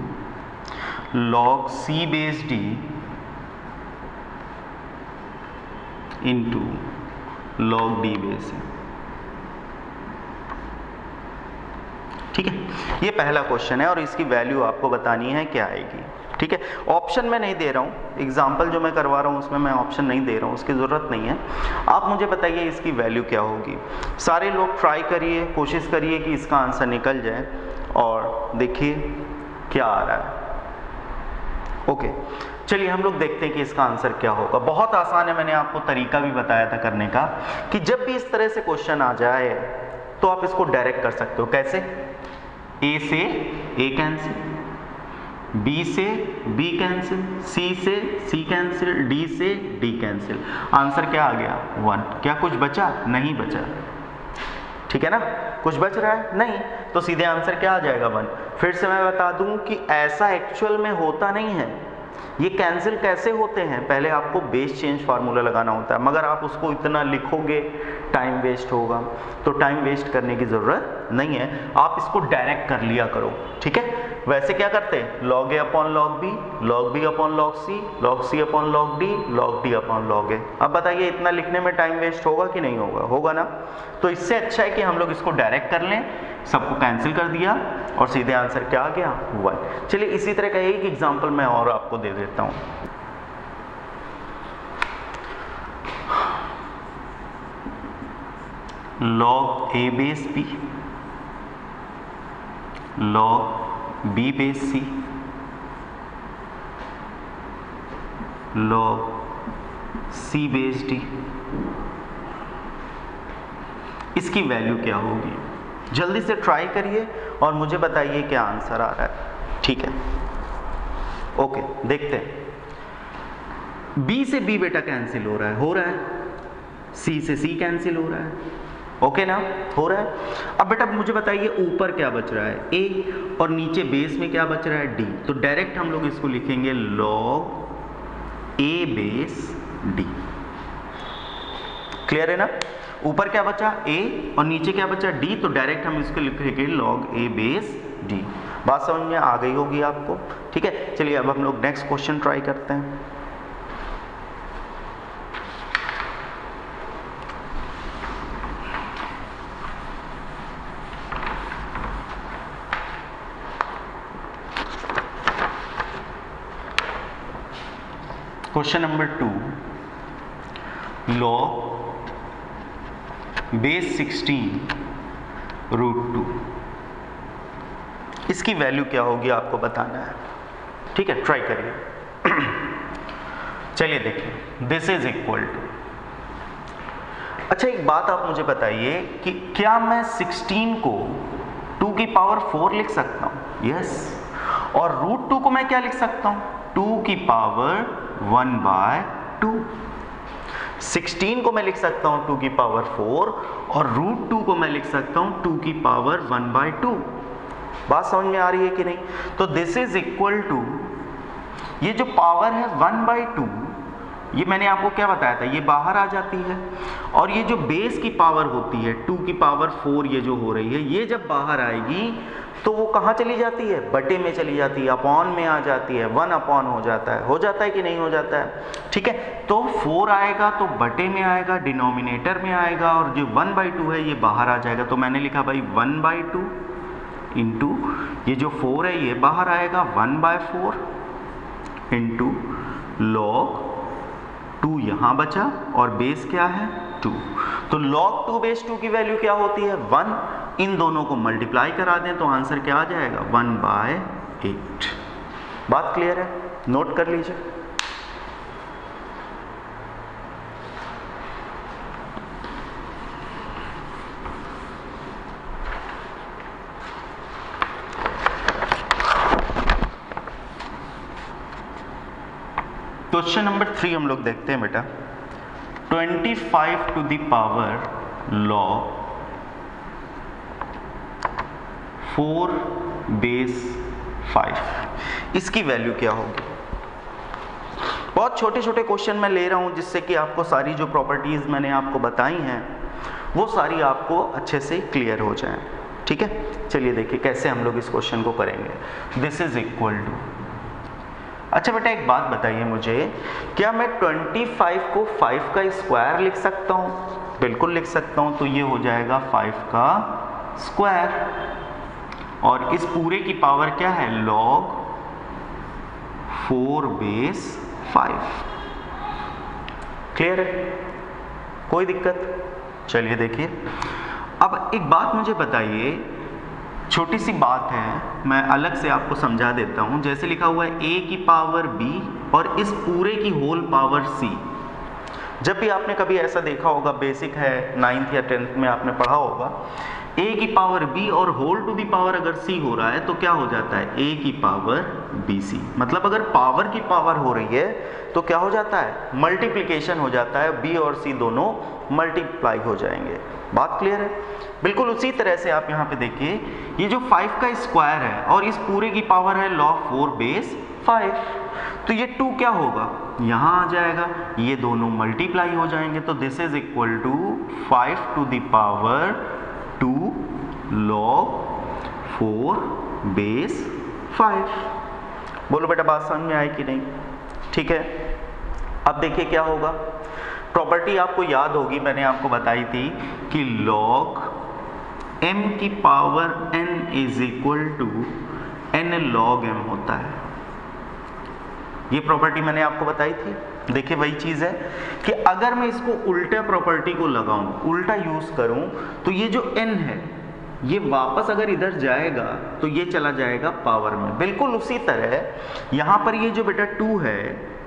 log c base d into log d base a। ठीक है, ये पहला क्वेश्चन है और इसकी वैल्यू आपको बतानी है क्या आएगी। ठीक है, ऑप्शन मैं नहीं दे रहा हूँ, एग्जाम्पल जो मैं करवा रहा हूँ उसमें मैं ऑप्शन नहीं दे रहा हूँ, उसकी ज़रूरत नहीं है। आप मुझे बताइए इसकी वैल्यू क्या होगी। सारे लोग ट्राई करिए, कोशिश करिए कि इसका आंसर निकल जाए और देखिए क्या आ रहा है। ओके, चलिए हम लोग देखते हैं कि इसका आंसर क्या होगा। बहुत आसान है, मैंने आपको तरीका भी बताया था करने का कि जब भी इस तरह से क्वेश्चन आ जाए तो आप इसको डायरेक्ट कर सकते हो। कैसे, ए से ए कैंसिल, बी से बी कैंसिल, सी से सी कैंसिल, डी से डी कैंसिल। आंसर क्या आ गया, 1। क्या कुछ बचा, नहीं बचा। ठीक है ना, कुछ बच रहा है नहीं, तो सीधे आंसर क्या आ जाएगा, 1। फिर से मैं बता दूं कि ऐसा एक्चुअल में होता नहीं है। ये कैंसिल कैसे होते हैं, पहले आपको बेस चेंज फार्मूला लगाना होता है, मगर आप उसको इतना लिखोगे टाइम वेस्ट होगा, तो टाइम वेस्ट करने की ज़रूरत नहीं है, आप इसको डायरेक्ट कर लिया करो। ठीक है, वैसे क्या करते log a upon log b, log b upon log c upon log d upon log a। अब बताइए इतना लिखने में टाइम वेस्ट होगा कि नहीं होगा? होगा ना। तो इससे अच्छा है कि हम लोग इसको डायरेक्ट कर लें, सबको कैंसिल कर दिया और सीधे आंसर क्या आ गया 1। चलिए इसी तरह का एक एग्जांपल मैं और आपको दे देता हूं। log a base b, log b base c, log c base d, इसकी वैल्यू क्या होगी? जल्दी से ट्राई करिए और मुझे बताइए क्या आंसर आ रहा है। ठीक है, ओके देखते हैं। b से b बेटा कैंसिल हो रहा है, c से c कैंसिल हो रहा है, ओके ना, हो रहा है। अब बेटा मुझे बताइए ऊपर क्या बच रहा है a और नीचे बेस में क्या बच रहा है d। तो डायरेक्ट हम लोग इसको लिखेंगे log a base d। Clear है ना? ऊपर क्या बचा a और नीचे क्या बचा d, तो डायरेक्ट हम इसको लिखेंगे log a बेस d। बात समझ में आ गई होगी आपको? ठीक है, चलिए अब हम लोग नेक्स्ट क्वेश्चन ट्राई करते हैं। Question number 2, log base 16 root 2, इसकी वैल्यू क्या होगी आपको बताना है। ठीक है, ट्राई करिए। चलिए देखिए, दिस इज इक्वल टू, अच्छा एक बात आप मुझे बताइए कि क्या मैं 16 को 2 की पावर 4 लिख सकता हूं? यस। और रूट 2 को मैं क्या लिख सकता हूं? 2 की पावर 1/2। 16 को मैं लिख सकता हूं 2 की पावर 4 और रूट 2 को मैं लिख सकता हूं 2 की पावर 1/2। बात समझ में आ रही है कि नहीं? तो दिस इज इक्वल टू, ये जो पावर है 1/2, ये मैंने आपको क्या बताया था, ये बाहर आ जाती है। और ये जो बेस की पावर होती है 2 की पावर 4, ये जो हो रही है, ये जब बाहर आएगी तो वो कहाँ चली जाती है? बटे में चली जाती है, अपॉन में आ जाती है, 1 अपॉन हो जाता है कि नहीं हो जाता है? ठीक है, तो 4 आएगा तो बटे में आएगा, डिनोमिनेटर में आएगा, और जो 1/2 है ये बाहर आ जाएगा। तो मैंने लिखा भाई 1/2 इंटू ये जो 4 है ये बाहर आएगा 1/4 इंटू log 2 यहाँ बचा और बेस क्या है 2। तो log 2 बेस 2 की वैल्यू क्या होती है 1। इन दोनों को मल्टीप्लाई करा दें तो आंसर क्या आ जाएगा 1/8। बात क्लियर है? नोट कर लीजिए। क्वेश्चन नंबर 3 हम लोग देखते हैं बेटा। 25 to the power log 4 base 5, इसकी वैल्यू क्या होगी? बहुत छोटे छोटे क्वेश्चन मैं ले रहा हूं जिससे कि आपको सारी जो प्रॉपर्टीज मैंने आपको बताई हैं वो सारी आपको अच्छे से क्लियर हो जाएं। ठीक है, चलिए देखिए कैसे हम लोग इस क्वेश्चन को करेंगे। दिस इज इक्वल टू, अच्छा बेटा एक बात बताइए मुझे, क्या मैं 25 को 5 का स्क्वायर लिख सकता हूं? बिल्कुल लिख सकता हूं। तो ये हो जाएगा 5 का स्क्वायर और इस पूरे की पावर क्या है log 4 बेस 5। क्लियर है? कोई दिक्कत? चलिए देखिए, अब एक बात मुझे बताइए, छोटी सी बात है, मैं अलग से आपको समझा देता हूं। जैसे लिखा हुआ है a की पावर b और इस पूरे की होल पावर c। जब भी आपने कभी ऐसा देखा होगा, बेसिक है 9th या 10th में आपने पढ़ा होगा, a की पावर b और होल टू दी पावर अगर c हो रहा है तो क्या हो जाता है a की पावर bc। मतलब अगर पावर की पावर हो रही है तो क्या हो जाता है मल्टीप्लिकेशन हो जाता है, b और c दोनों मल्टीप्लाई हो जाएंगे। बात क्लियर है? बिल्कुल उसी तरह से आप यहाँ पे देखिए, ये जो 5 का स्क्वायर है और इस पूरे की पावर है log 4 बेस 5, तो ये 2 क्या होगा यहाँ आ जाएगा, ये दोनों मल्टीप्लाई हो जाएंगे। तो this is equal to 5 to the power 2 log 4 base 5। बोलो बेटा बात समझ में आई कि नहीं? ठीक है, अब देखिए क्या होगा। प्रॉपर्टी आपको याद होगी, मैंने आपको बताई थी कि log m की power n is equal to n log m होता है। ये प्रॉपर्टी मैंने आपको बताई थी। देखिए वही चीज है कि अगर मैं इसको उल्टा प्रॉपर्टी को लगाऊं, उल्टा यूज करूं, तो ये जो n है ये वापस अगर इधर जाएगा तो ये चला जाएगा पावर में। बिल्कुल उसी तरह यहां पर ये जो बेटा 2 है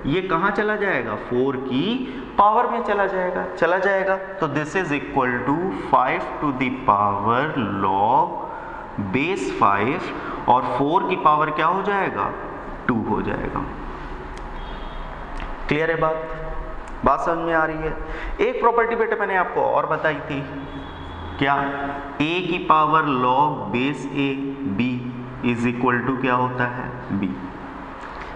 ये कहां चला जाएगा? 4 की पावर में चला जाएगा। तो this is equal to 5 to the power log base 5 और 4 की पावर क्या हो जाएगा? 2 हो जाएगा। क्लियर है बात समझ में आ रही है? एक प्रॉपर्टी बेटा मैंने आपको और बताई थी, क्या? a की power log base a b is equal to क्या होता है? b।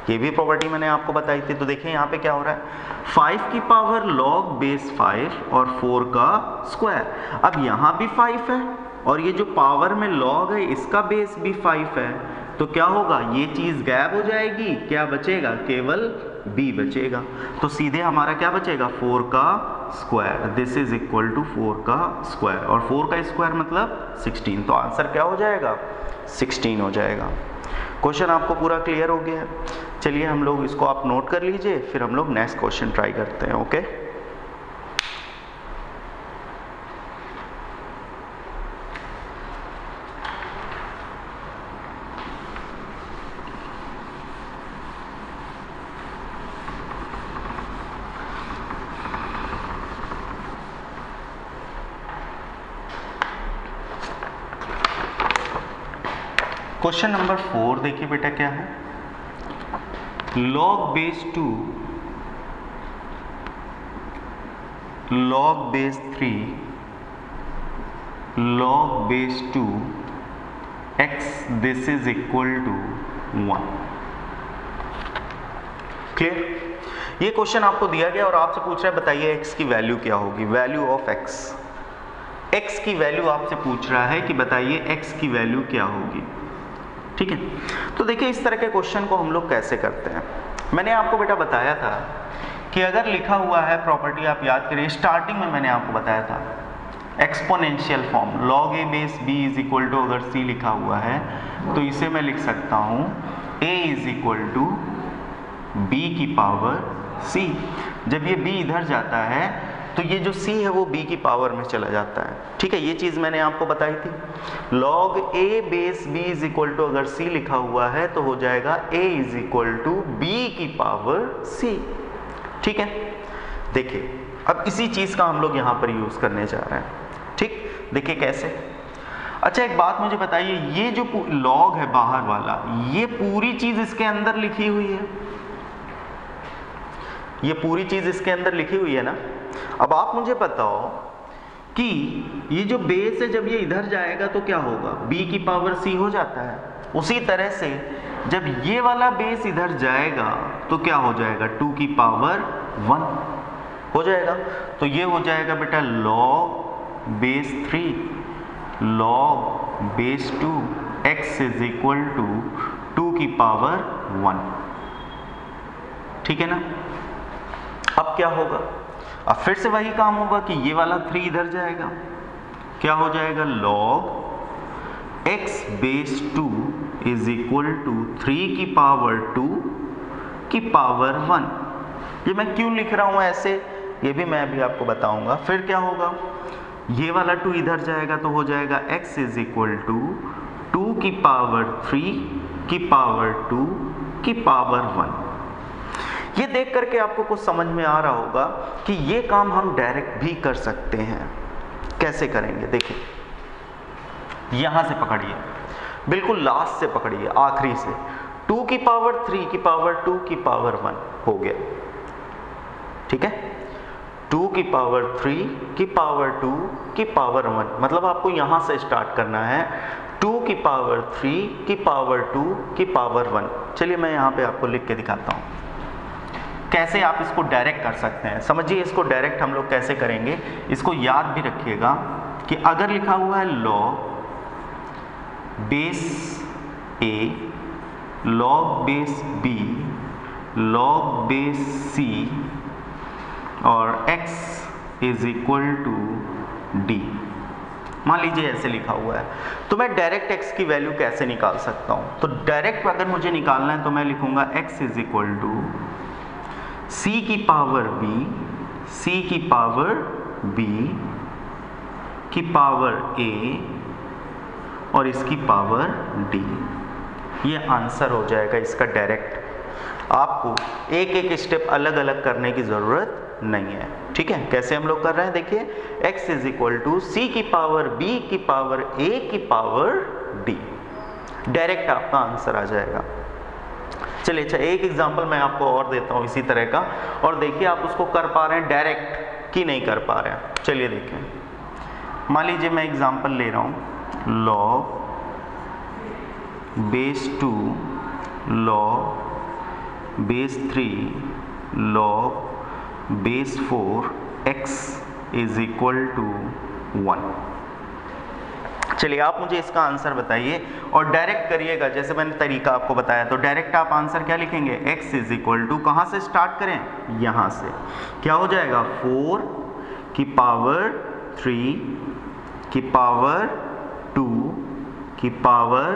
ये भी प्रॉपर्टी मैंने आपको बताई थी। तो देखिए यहाँ पे क्या हो रहा है, 5 की पावर log बेस 5 और 4 का स्क्वायर। अब यहाँ भी 5 है और ये जो पावर में log है इसका बेस भी 5 है, तो क्या होगा? ये चीज गायब हो जाएगी, क्या बचेगा? केवल b बचेगा। तो सीधे हमारा क्या बचेगा? 4 का square. This is equal to 4 का स्क्वायर, और 4 का स्क्वायर मतलब 16। तो आंसर क्या हो जाएगा? 16 हो जाएगा। क्वेश्चन आपको पूरा क्लियर हो गया है? चलिए हम लोग इसको आप नोट कर लीजिए, फिर हम लोग नेक्स्ट क्वेश्चन ट्राई करते हैं। ओके, क्वेश्चन नंबर 4 देखिए बेटा क्या है। log base 2 log base 3 log base 2 x this is equal to 1। Clear? ये क्वेश्चन आपको दिया गया और आपसे पूछ रहा है बताइए x की वैल्यू क्या होगी? वैल्यू ऑफ x की वैल्यू आपसे पूछ रहा है कि बताइए x की वैल्यू क्या होगी। ठीक है, तो देखिए इस तरह के क्वेश्चन को हम लोग कैसे करते हैं। मैंने आपको बेटा बताया था कि अगर लिखा हुआ है प्रॉपर्टी, आप याद करिए स्टार्टिंग में मैंने आपको बताया था exponential form log a base b is equal to, अगर c लिखा हुआ है तो इसे मैं लिख सकता हूँ a is equal to b की पावर c। जब ये b इधर जाता है तो ये जो c है वो b की पावर में चला जाता है। ठीक है, ये चीज मैंने आपको बताई थी। log a base b is equal to, अगर c लिखा हुआ है तो हो जाएगा a is equal to b की पावर c। ठीक है, देखिए अब इसी चीज का हम लोग यहाँ पर यूज करने जा रहे हैं। ठीक, देखिए कैसे। अच्छा एक बात मुझे बताइए, ये जो log है बाहर वाला, ये पूरी चीज इसके अंदर लिखी हुई है, ये पूरी चीज इसके अंदर लिखी हुई है ना। अब आप मुझे बताओ कि ये जो बेस है जब ये इधर जाएगा तो क्या होगा? b की पावर c हो जाता है। उसी तरह से जब ये वाला बेस इधर जाएगा तो क्या हो जाएगा? 2 की पावर 1 हो जाएगा। तो ये हो जाएगा बेटा log base 3 log base 2 x is equal to 2 की पावर 1। ठीक है ना? अब क्या होगा? अब फिर से वही काम होगा कि ये वाला 3 इधर जाएगा, क्या हो जाएगा? log x base 2 is equal to 3 की पावर 2 की पावर 1। ये मैं क्यों लिख रहा हूं ऐसे, ये भी मैं अभी आपको बताऊंगा। फिर क्या होगा? ये वाला 2 इधर जाएगा तो हो जाएगा x इज इक्वल टू 2 की पावर 3 की पावर 2 की पावर 1। ये देख करके आपको कुछ समझ में आ रहा होगा कि ये काम हम डायरेक्ट भी कर सकते हैं। कैसे करेंगे? देखिए यहां से पकड़िए, बिल्कुल लास्ट से पकड़िए, आखिरी से। 2 की पावर 3 की पावर 2 की पावर 1 हो गया। ठीक है, 2 की पावर 3 की पावर 2 की पावर 1, मतलब आपको यहां से स्टार्ट करना है। 2 की पावर 3 की पावर 2 की पावर 1। चलिए मैं यहां पे आपको लिख के दिखाता हूं कैसे आप इसको डायरेक्ट कर सकते हैं। समझिए इसको डायरेक्ट हम लोग कैसे करेंगे, इसको याद भी रखिएगा कि अगर लिखा हुआ है log base a log base B log base C और x is equal to D. मान लीजिए ऐसे लिखा हुआ है, तो मैं डायरेक्ट x की वैल्यू कैसे निकाल सकता हूं? तो डायरेक्ट अगर मुझे निकालना है तो मैं लिखूंगा x is equal to c की पावर b c की पावर b की पावर a और इसकी पावर d। ये आंसर हो जाएगा इसका डायरेक्ट। आपको एक एक स्टेप अलग अलग करने की जरूरत नहीं है, ठीक है। कैसे हम लोग कर रहे हैं देखिए, x is equal to C की पावर b की पावर a की पावर d। डायरेक्ट आपका आंसर आ जाएगा। चलिए अच्छा, एक एग्जांपल मैं आपको और देता हूं इसी तरह का, और देखिए आप उसको कर पा रहे हैं डायरेक्ट कि नहीं कर पा रहे हैं। चलिए देखें, मान लीजिए मैं एग्जांपल ले रहा हूं, log base 2 log base 3 log base 4 x is equal to 1। चलिए आप मुझे इसका आंसर बताइए और डायरेक्ट करिएगा जैसे मैंने तरीका आपको बताया। तो डायरेक्ट आप आंसर क्या लिखेंगे, x इज इक्वल टू, कहाँ से स्टार्ट करें, यहाँ से, क्या हो जाएगा 4 की पावर 3 की पावर 2 की पावर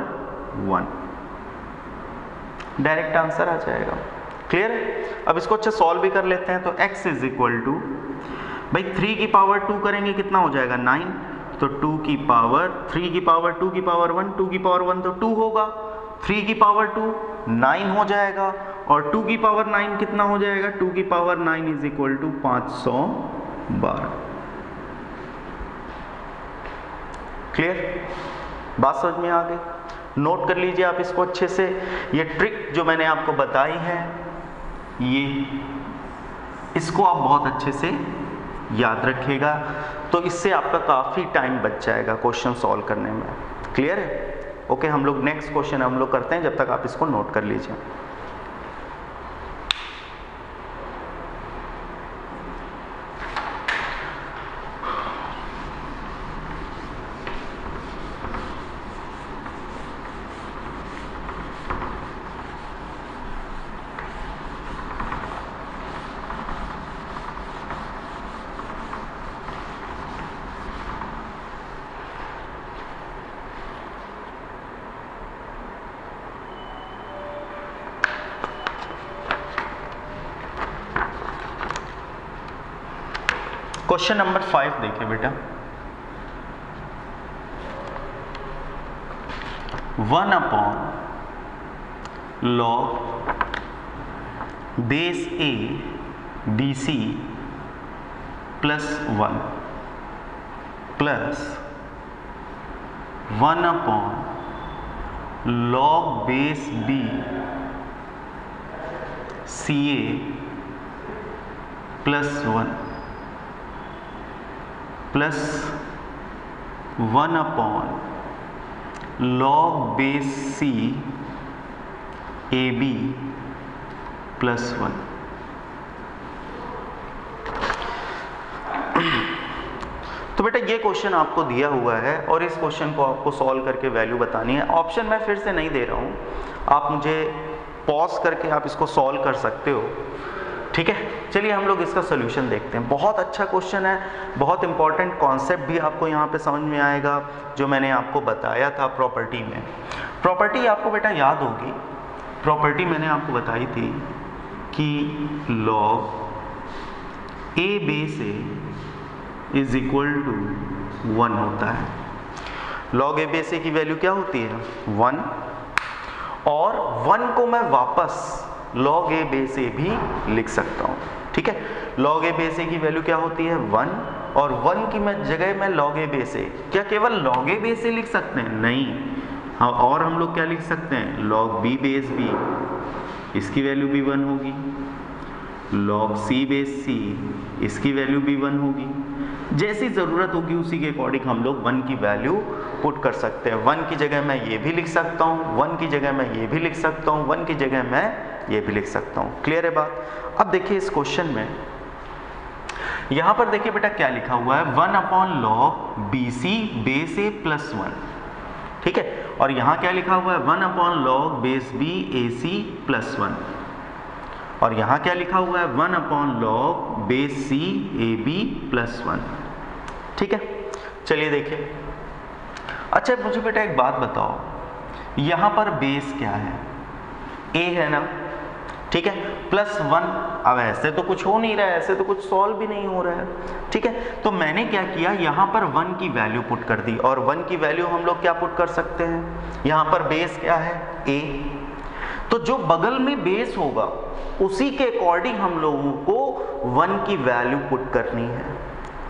1। डायरेक्ट आंसर आ जाएगा। क्लियर है? अब इसको अच्छा सॉल्व भी कर लेते हैं। तो x इज इक्वल टू, भाई 3 की पावर 2 करेंगे कितना हो जाएगा 9, तो 2 की पावर 3 की पावर 2 की पावर 1, 2 की पावर 1 तो 2 होगा, 3 की पावर 2 9 हो जाएगा, और 2 की पावर 9 कितना हो जाएगा, 2 की power 9 is equal to 512। Clear? बात समझ में आ गई? नोट कर लीजिए आप इसको अच्छे से। ये ट्रिक जो मैंने आपको बताई है, ये इसको आप बहुत अच्छे से याद रखिएगा, तो इससे आपका काफ़ी टाइम बच जाएगा क्वेश्चन सॉल्व करने में। क्लियर है? ओके, हम लोग नेक्स्ट क्वेश्चन हम लोग करते हैं, जब तक आप इसको नोट कर लीजिए। क्वेश्चन नंबर 5 देखिए बेटा, 1 upon log base a bc plus 1 plus 1 upon log base b ca plus 1 plus 1 upon log base C A B plus 1। तो बेटा ये क्वेश्चन आपको दिया हुआ है और इस क्वेश्चन को आपको सॉल्व करके वैल्यू बतानी है। ऑप्शन मैं फिर से नहीं दे रहा हूँ, आप मुझे पॉज करके आप इसको सॉल्व कर सकते हो, ठीक है। चलिए हम लोग इसका सोल्यूशन देखते हैं। बहुत अच्छा क्वेश्चन है, बहुत इंपॉर्टेंट कॉन्सेप्ट भी आपको यहाँ पे समझ में आएगा जो मैंने आपको बताया था प्रॉपर्टी में। प्रॉपर्टी आपको बेटा याद होगी, प्रॉपर्टी मैंने आपको बताई थी कि log A base A is equal to 1 होता है। लॉग ए बेस ए की वैल्यू क्या होती है 1, और 1 को मैं वापस लॉग ए बेस ए भी लिख सकता हूँ, ठीक है। लॉग ए बेस ए की वैल्यू क्या होती है 1, और 1 की मैं जगह मैं लॉग ए बेस ए, क्या केवल लॉग ए बेस ए लिख सकते हैं? नहीं, हाँ, और हम लोग क्या लिख सकते हैं लॉग बी बेस बी, इसकी वैल्यू भी 1 होगी, लॉग सी बेस सी, इसकी वैल्यू भी 1 होगी। जैसी ज़रूरत होगी उसी के अकॉर्डिंग हम लोग 1 की वैल्यू पुट कर सकते हैं। 1 की जगह मैं ये भी लिख सकता हूँ, 1 की जगह मैं ये भी लिख सकता हूँ, 1 की जगह मैं ये भी लिख सकता हूँ। क्लियर है बात? अब देखिए इस क्वेश्चन में यहाँ पर देखिए बेटा क्या लिखा हुआ है 1 upon log B C base A plus 1, ठीक है। और यहाँ क्या लिखा हुआ है 1 upon log base B A C plus 1, और यहाँ क्या लिखा हुआ है 1 upon log base C A B plus 1, ठीक है। चलिए देखिए, अच्छा मुझे बेटा एक बात बताओ, यहाँ पर बेस क्या है, ए है ना, ठीक है, प्लस 1। अब ऐसे तो कुछ हो नहीं रहा है, ऐसे तो कुछ सॉल्व भी नहीं हो रहा है, ठीक है। तो मैंने क्या किया, यहाँ पर 1 की वैल्यू पुट कर दी, और 1 की वैल्यू हम लोग क्या पुट कर सकते हैं, यहाँ पर बेस क्या है a, तो जो बगल में बेस होगा उसी के अकॉर्डिंग हम लोगों को 1 की वैल्यू पुट करनी है।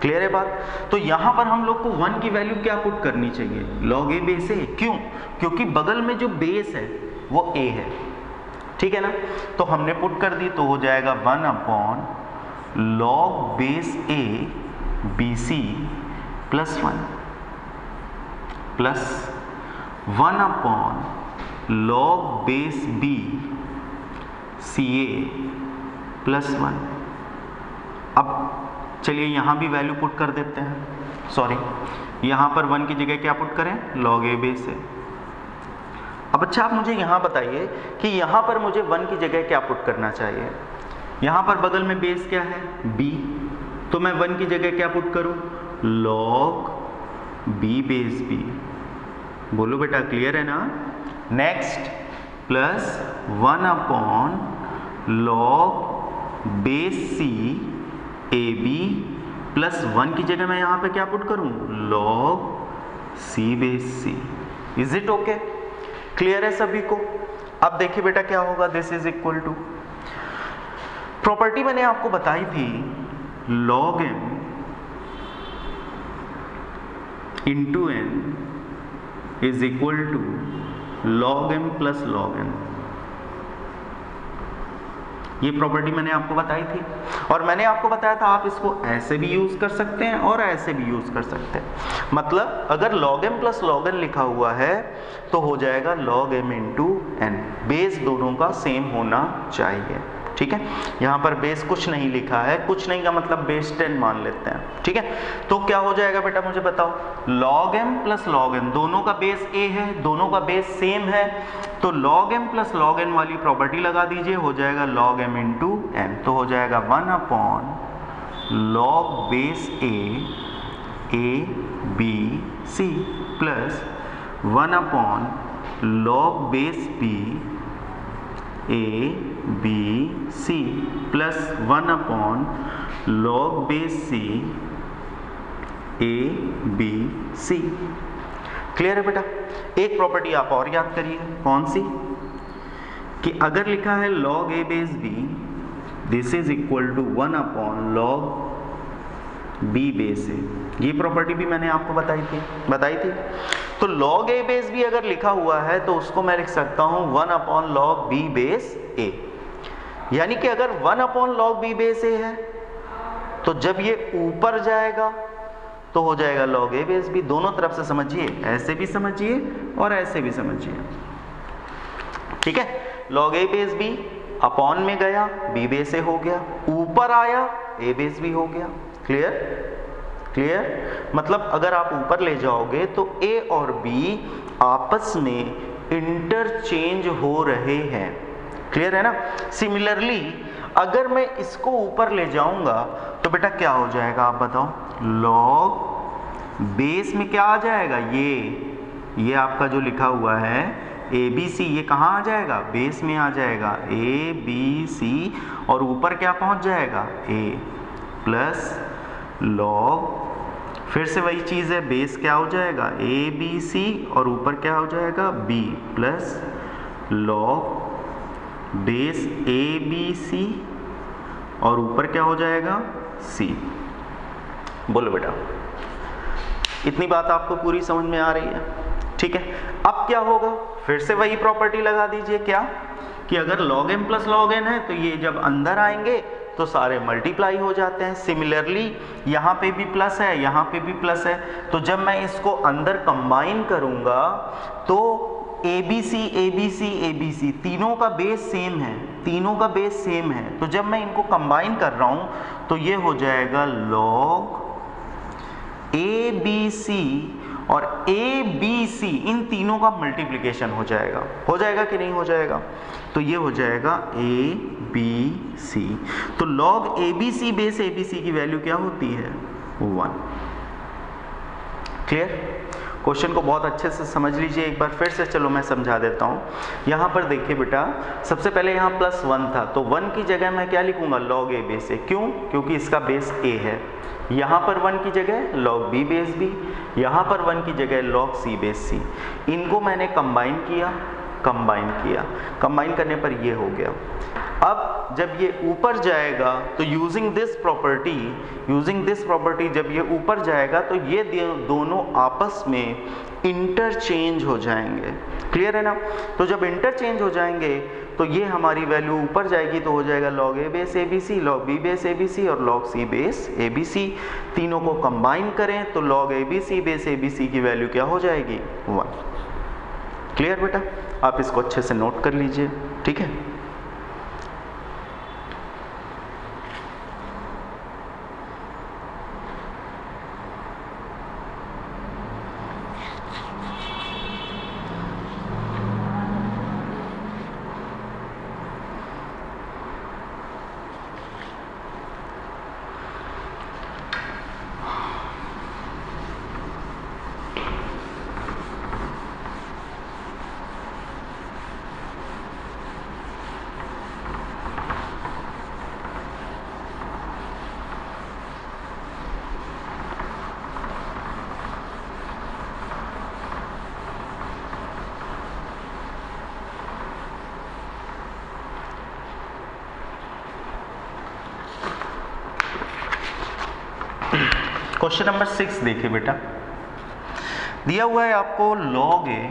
क्लियर है बात। तो यहां पर हम लोग को 1 की वैल्यू क्या पुट करनी चाहिए, log a बेस a। क्यों, क्योंकि बगल में जो बेस है वो a है, ठीक है ना। तो हमने पुट कर दी, तो हो जाएगा 1 upon log base a B C plus 1 plus 1 upon log base b C A plus 1। अब चलिए यहाँ भी वैल्यू पुट कर देते हैं, सॉरी यहाँ पर 1 की जगह क्या पुट करें, log a बेस a। अब अच्छा आप मुझे यहाँ बताइए कि यहाँ पर मुझे 1 की जगह क्या पुट करना चाहिए। यहाँ पर बगल में बेस क्या है b, तो मैं 1 की जगह क्या पुट करूँ, log b बेस b। बोलो बेटा क्लियर है ना। Next plus 1 upon log base C A B plus 1 की जगह मैं यहाँ पे क्या पुट करूँ, log c base c। Is it okay, clear है सभी को। अब देखिए बेटा क्या होगा, this is equal to, property मैंने आपको बताई थी log m into n is equal to log m plus log n। ये प्रॉपर्टी मैंने आपको बताई थी, और मैंने आपको बताया था आप इसको ऐसे भी यूज कर सकते हैं और ऐसे भी यूज कर सकते हैं। मतलब अगर log m plus log n लिखा हुआ है तो हो जाएगा log m into n, base दोनों का सेम होना चाहिए, ठीक है। यहाँ पर बेस कुछ नहीं लिखा है, कुछ नहीं का मतलब बेस 10 मान लेते हैं, ठीक है। तो क्या हो जाएगा बेटा मुझे बताओ, log m plus log n, दोनों का बेस a है, दोनों का बेस सेम है, तो log m plus log n वाली प्रॉपर्टी लगा दीजिए, हो जाएगा log m इंटू n। तो हो जाएगा 1 upon log base a b c plus 1 upon log base b a b c plus 1 upon log base c a b c। Clear है बेटा। एक प्रॉपर्टी आप और याद करिए, कौन सी, कि अगर लिखा है log a base b, this is equal to 1 upon log b base a। ये प्रॉपर्टी भी मैंने आपको बताई थी। तो log a बेस b अगर लिखा हुआ है तो उसको मैं लिख सकता हूं 1 upon log b base a। यानी कि अगर 1 upon log b base a है तो जब ये ऊपर जाएगा तो हो जाएगा log a बेस b। दोनों तरफ से समझिए, ऐसे भी समझिए और ऐसे भी समझिए, ठीक है। log a base b upon में गया, b बेस a हो गया, ऊपर आया a बेस b हो गया। क्लियर। मतलब अगर आप ऊपर ले जाओगे तो a और b आपस में इंटरचेंज हो रहे हैं। क्लियर है ना। सिमिलरली अगर मैं इसको ऊपर ले जाऊंगा तो बेटा क्या हो जाएगा आप बताओ, log बेस में क्या आ जाएगा, ये आपका जो लिखा हुआ है ए बी सी, ये कहाँ आ जाएगा, बेस में आ जाएगा, ए बी सी, और ऊपर क्या पहुंच जाएगा a प्लस log, फिर से वही चीज़ है, बेस क्या हो जाएगा ए बी सी और ऊपर क्या हो जाएगा b plus log base A B C और ऊपर क्या हो जाएगा c। बोलो बेटा, इतनी बात आपको पूरी समझ में आ रही है, ठीक है। अब क्या होगा, फिर से वही प्रॉपर्टी लगा दीजिए, क्या कि अगर log m plus log n है तो ये जब अंदर आएंगे तो सारे मल्टीप्लाई हो जाते हैं। सिमिलरली यहाँ पे भी प्लस है, यहाँ पे भी प्लस है, तो जब मैं इसको अंदर कंबाइन करूँगा तो ABC तीनों का बेस सेम है, तो जब मैं इनको कंबाइन कर रहा हूँ तो ये हो जाएगा log ABC और ए बी सी इन तीनों का मल्टीप्लिकेशन हो जाएगा कि नहीं हो जाएगा? तो ये हो जाएगा ए बी सी। तो log A B C base A B C की वैल्यू क्या होती है? 1। क्लियर? क्वेश्चन को बहुत अच्छे से समझ लीजिए एक बार फिर से, चलो मैं समझा देता हूँ। यहाँ पर देखिए बेटा, सबसे पहले यहाँ +1 था, तो 1 की जगह मैं क्या लिखूंगा? लॉग ए बेस ए। क्यों? क्योंकि इसका बेस ए है। यहाँ पर 1 की जगह लॉग बी बेस बी, यहाँ पर 1 की जगह लॉग सी बेस सी। इनको मैंने कंबाइन किया, कंबाइन करने पर ये हो गया। अब जब ये ऊपर जाएगा तो यूजिंग दिस प्रॉपर्टी जब ये ऊपर जाएगा तो ये दोनों आपस में इंटरचेंज हो जाएंगे। क्लियर है ना? तो जब इंटरचेंज हो जाएंगे तो ये हमारी वैल्यू ऊपर जाएगी, तो हो जाएगा log A base A B C, log B base A B C और log C base A B C. तीनों को कंबाइन करें तो log A B C base A B C की वैल्यू क्या हो जाएगी? 1। क्लियर बेटा? आप इसको अच्छे से नोट कर लीजिए, ठीक है? क्वेश्चन नंबर 6 देखिए बेटा, दिया हुआ है आपको log A,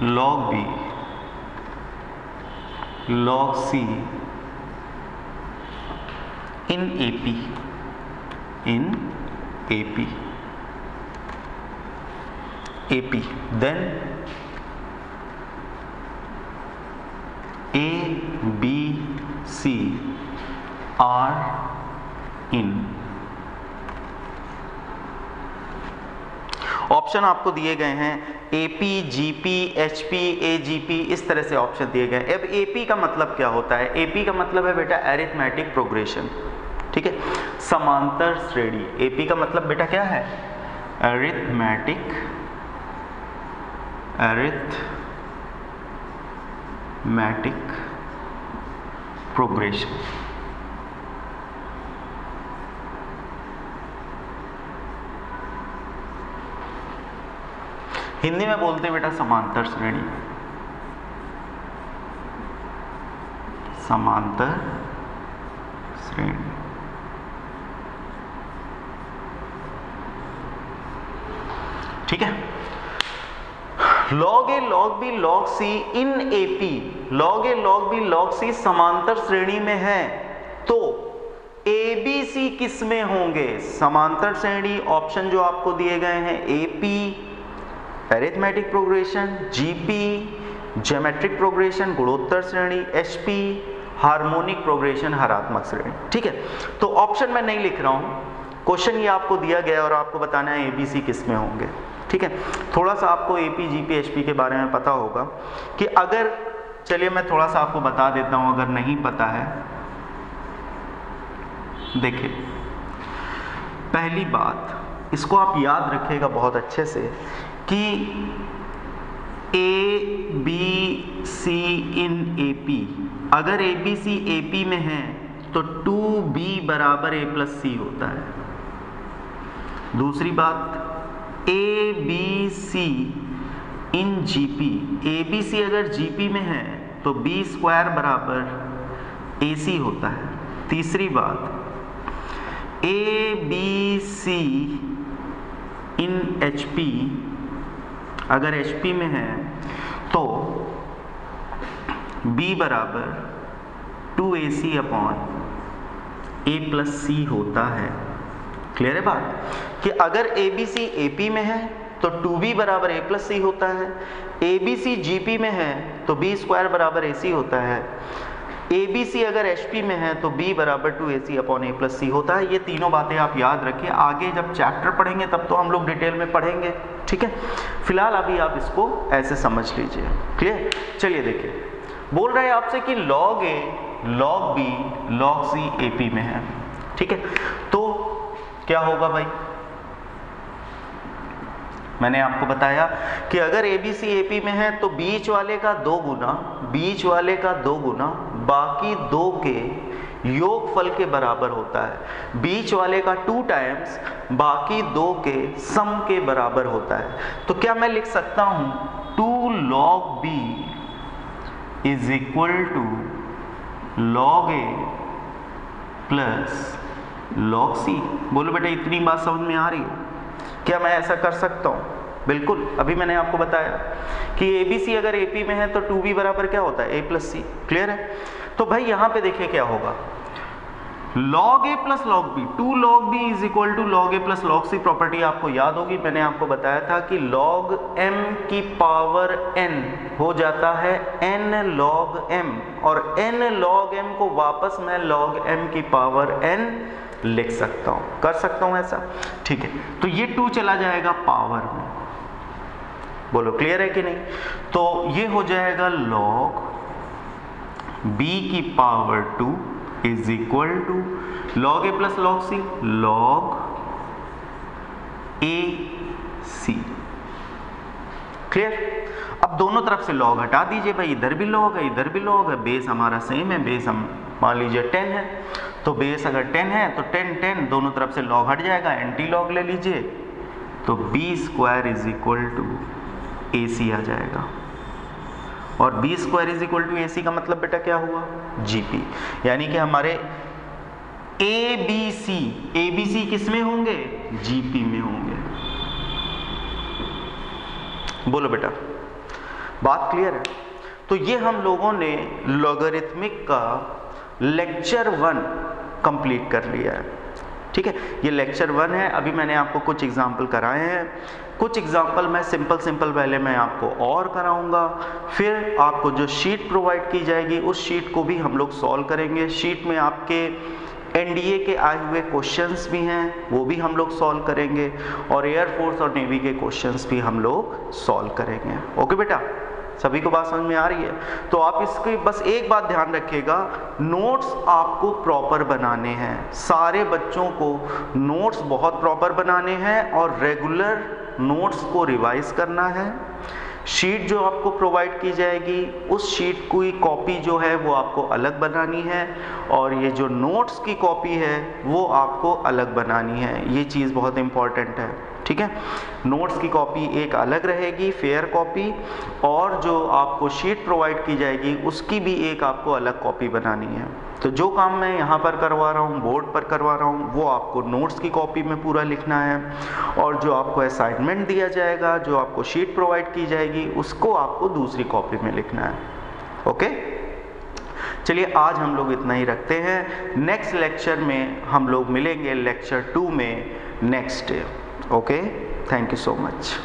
log B, log C in AP then A B C are in. Option आपको दिए गए हैं एपी, जीपी, एचपी, एजीपी, इस तरह से ऑप्शन दिए गए। अब एपी का मतलब क्या होता है? एपी का मतलब है बेटा अरिथमेटिक प्रोग्रेशन, ठीक है, समांतर श्रेणी। एपी का मतलब बेटा क्या है? Arithmetic progression. हिंदी में बोलते हैं बेटा समांतर श्रेणी, समांतर श्रेणी। ठीक है? Log A, log B, log C in AP, log A, log B, log C समांतर श्रेणी में है, तो ए बी सी किस में होंगे? समांतर श्रेणी ऑप्शन जो आपको दिए गए हैं, AP arithmetic progression, GP geometric progression गुणोत्तर श्रेणी, एचपी हार्मोनिक प्रोग्रेशन हरात्मक श्रेणी। ठीक है? तो ऑप्शन मैं नहीं लिख रहा हूं, क्वेश्चन ये आपको दिया गया और आपको बताना है एबीसी किस में होंगे। ठीक है? थोड़ा सा आपको एपी, जीपी, एचपी के बारे में पता होगा कि अगर, चलिए मैं थोड़ा सा आपको बता देता हूं अगर नहीं पता है। देखिए, पहली बात इसको आप याद रखिएगा बहुत अच्छे से कि ए बी सी इन एपी, अगर ए बी सी एपी में है तो 2b बराबर a प्लस सी होता है। दूसरी बात, A B C in GP, A B C अगर जीपी में है तो b स्क्वायर बराबर ए सी होता है। तीसरी बात, A B C in HP, अगर एचपी में है तो b बराबर 2ac upon a plus C होता है। क्लियर है बात कि अगर ABC AP में है तो 2b बराबर a प्लस सी होता है, ABC GP में है तो b स्क्वायर बराबर AC होता है। ABC अगर HP में है तो B बराबर two AC upon A plus C होता है। ये तीनों बातें आप याद रखिए, आगे जब चैप्टर पढ़ेंगे तब तो हम लोग डिटेल में पढ़ेंगे, ठीक है। फिलहाल अभी आप इसको ऐसे समझ लीजिए, क्लियर। चलिए देखिए, बोल रहे हैं आपसे कि log A, log B, log C AP में है, ठीक है। तो क्या होगा भाई, मैंने आपको बताया कि अगर ABC AP में है तो बीच वाले का 2 गुना, बीच वाले का 2 गुना बाकी 2 के योगफल के बराबर होता है। बीच वाले का 2 टाइम्स बाकी 2 के सम के बराबर होता है। तो क्या मैं लिख सकता हूं 2 log B is equal to log A plus log C। बोलो बेटा, इतनी बात समझ में आ रही है? क्या मैं ऐसा कर सकता हूँ? बिल्कुल। अभी मैंने आपको बताया कि ABC अगर AP में है तो 2B बराबर क्या होता है, A प्लस सी, क्लियर है। तो भाई यहाँ पे देखिए क्या होगा, log A plus log B, 2 log B is equal to log A plus log C। Property आपको याद होगी, मैंने आपको बताया था कि log M की पावर n हो जाता है n log M, और n log M को वापस मैं log M की पावर n लिख सकता हूं, कर सकता हूं ऐसा, ठीक है। तो ये 2 चला जाएगा पावर में, बोलो क्लियर है कि नहीं। तो ये हो जाएगा log B की power 2 is equal to log A plus log C, log AC, clear. अब दोनों तरफ से log हटा दीजिए भाई, इधर भी log है इधर भी log है, बेस हमारा सेम है, बेस हम मान लीजिए 10 है, तो बेस अगर 10 है तो 10 दोनों तरफ से log हट जाएगा, एंटी log ले लीजिए, तो B square is equal to AC आ जाएगा। और B square is equal to AC का मतलब बेटा क्या हुआ, GP, यानी कि हमारे ABC किस में होंगे, GP में होंगे। बोलो बेटा, बात क्लियर है। तो ये हम लोगों ने लॉगरिथमिक का लेक्चर 1 कंप्लीट कर लिया है, ठीक है। ये लेक्चर 1 है। अभी मैंने आपको कुछ एग्जाम्पल कराए हैं, कुछ एग्जाम्पल मैं सिंपल पहले मैं आपको और कराऊंगा, फिर आपको जो शीट प्रोवाइड की जाएगी उस शीट को भी हम लोग सॉल्व करेंगे। शीट में आपके NDA के आए हुए क्वेश्चंस भी हैं, वो भी हम लोग सॉल्व करेंगे, और एयरफोर्स और नेवी के क्वेश्चंस भी हम लोग सॉल्व करेंगे। ओके बेटा, सभी को बात समझ में आ रही है? तो आप इसकी बस एक बात ध्यान रखिएगा, नोट्स आपको प्रॉपर बनाने हैं, सारे बच्चों को नोट्स बहुत प्रॉपर बनाने हैं और रेगुलर नोट्स को रिवाइज करना है। शीट जो आपको प्रोवाइड की जाएगी उस शीट की कॉपी जो है वो आपको अलग बनानी है, और ये जो नोट्स की कॉपी है वो आपको अलग बनानी है। ये चीज़ बहुत इम्पॉर्टेंट है, ठीक है। नोट्स की कॉपी एक अलग रहेगी, फेयर कॉपी, और जो आपको शीट प्रोवाइड की जाएगी उसकी भी एक आपको अलग कॉपी बनानी है। तो जो काम मैं यहाँ पर करवा रहा हूँ, बोर्ड पर करवा रहा हूँ, वो आपको नोट्स की कॉपी में पूरा लिखना है, और जो आपको असाइनमेंट दिया जाएगा, जो आपको शीट प्रोवाइड की जाएगी, उसको आपको दूसरी कॉपी में लिखना है। ओके, चलिए आज हम लोग इतना ही रखते हैं। नेक्स्ट लेक्चर में हम लोग मिलेंगे लेक्चर 2 में next day. Okay, thank you so much.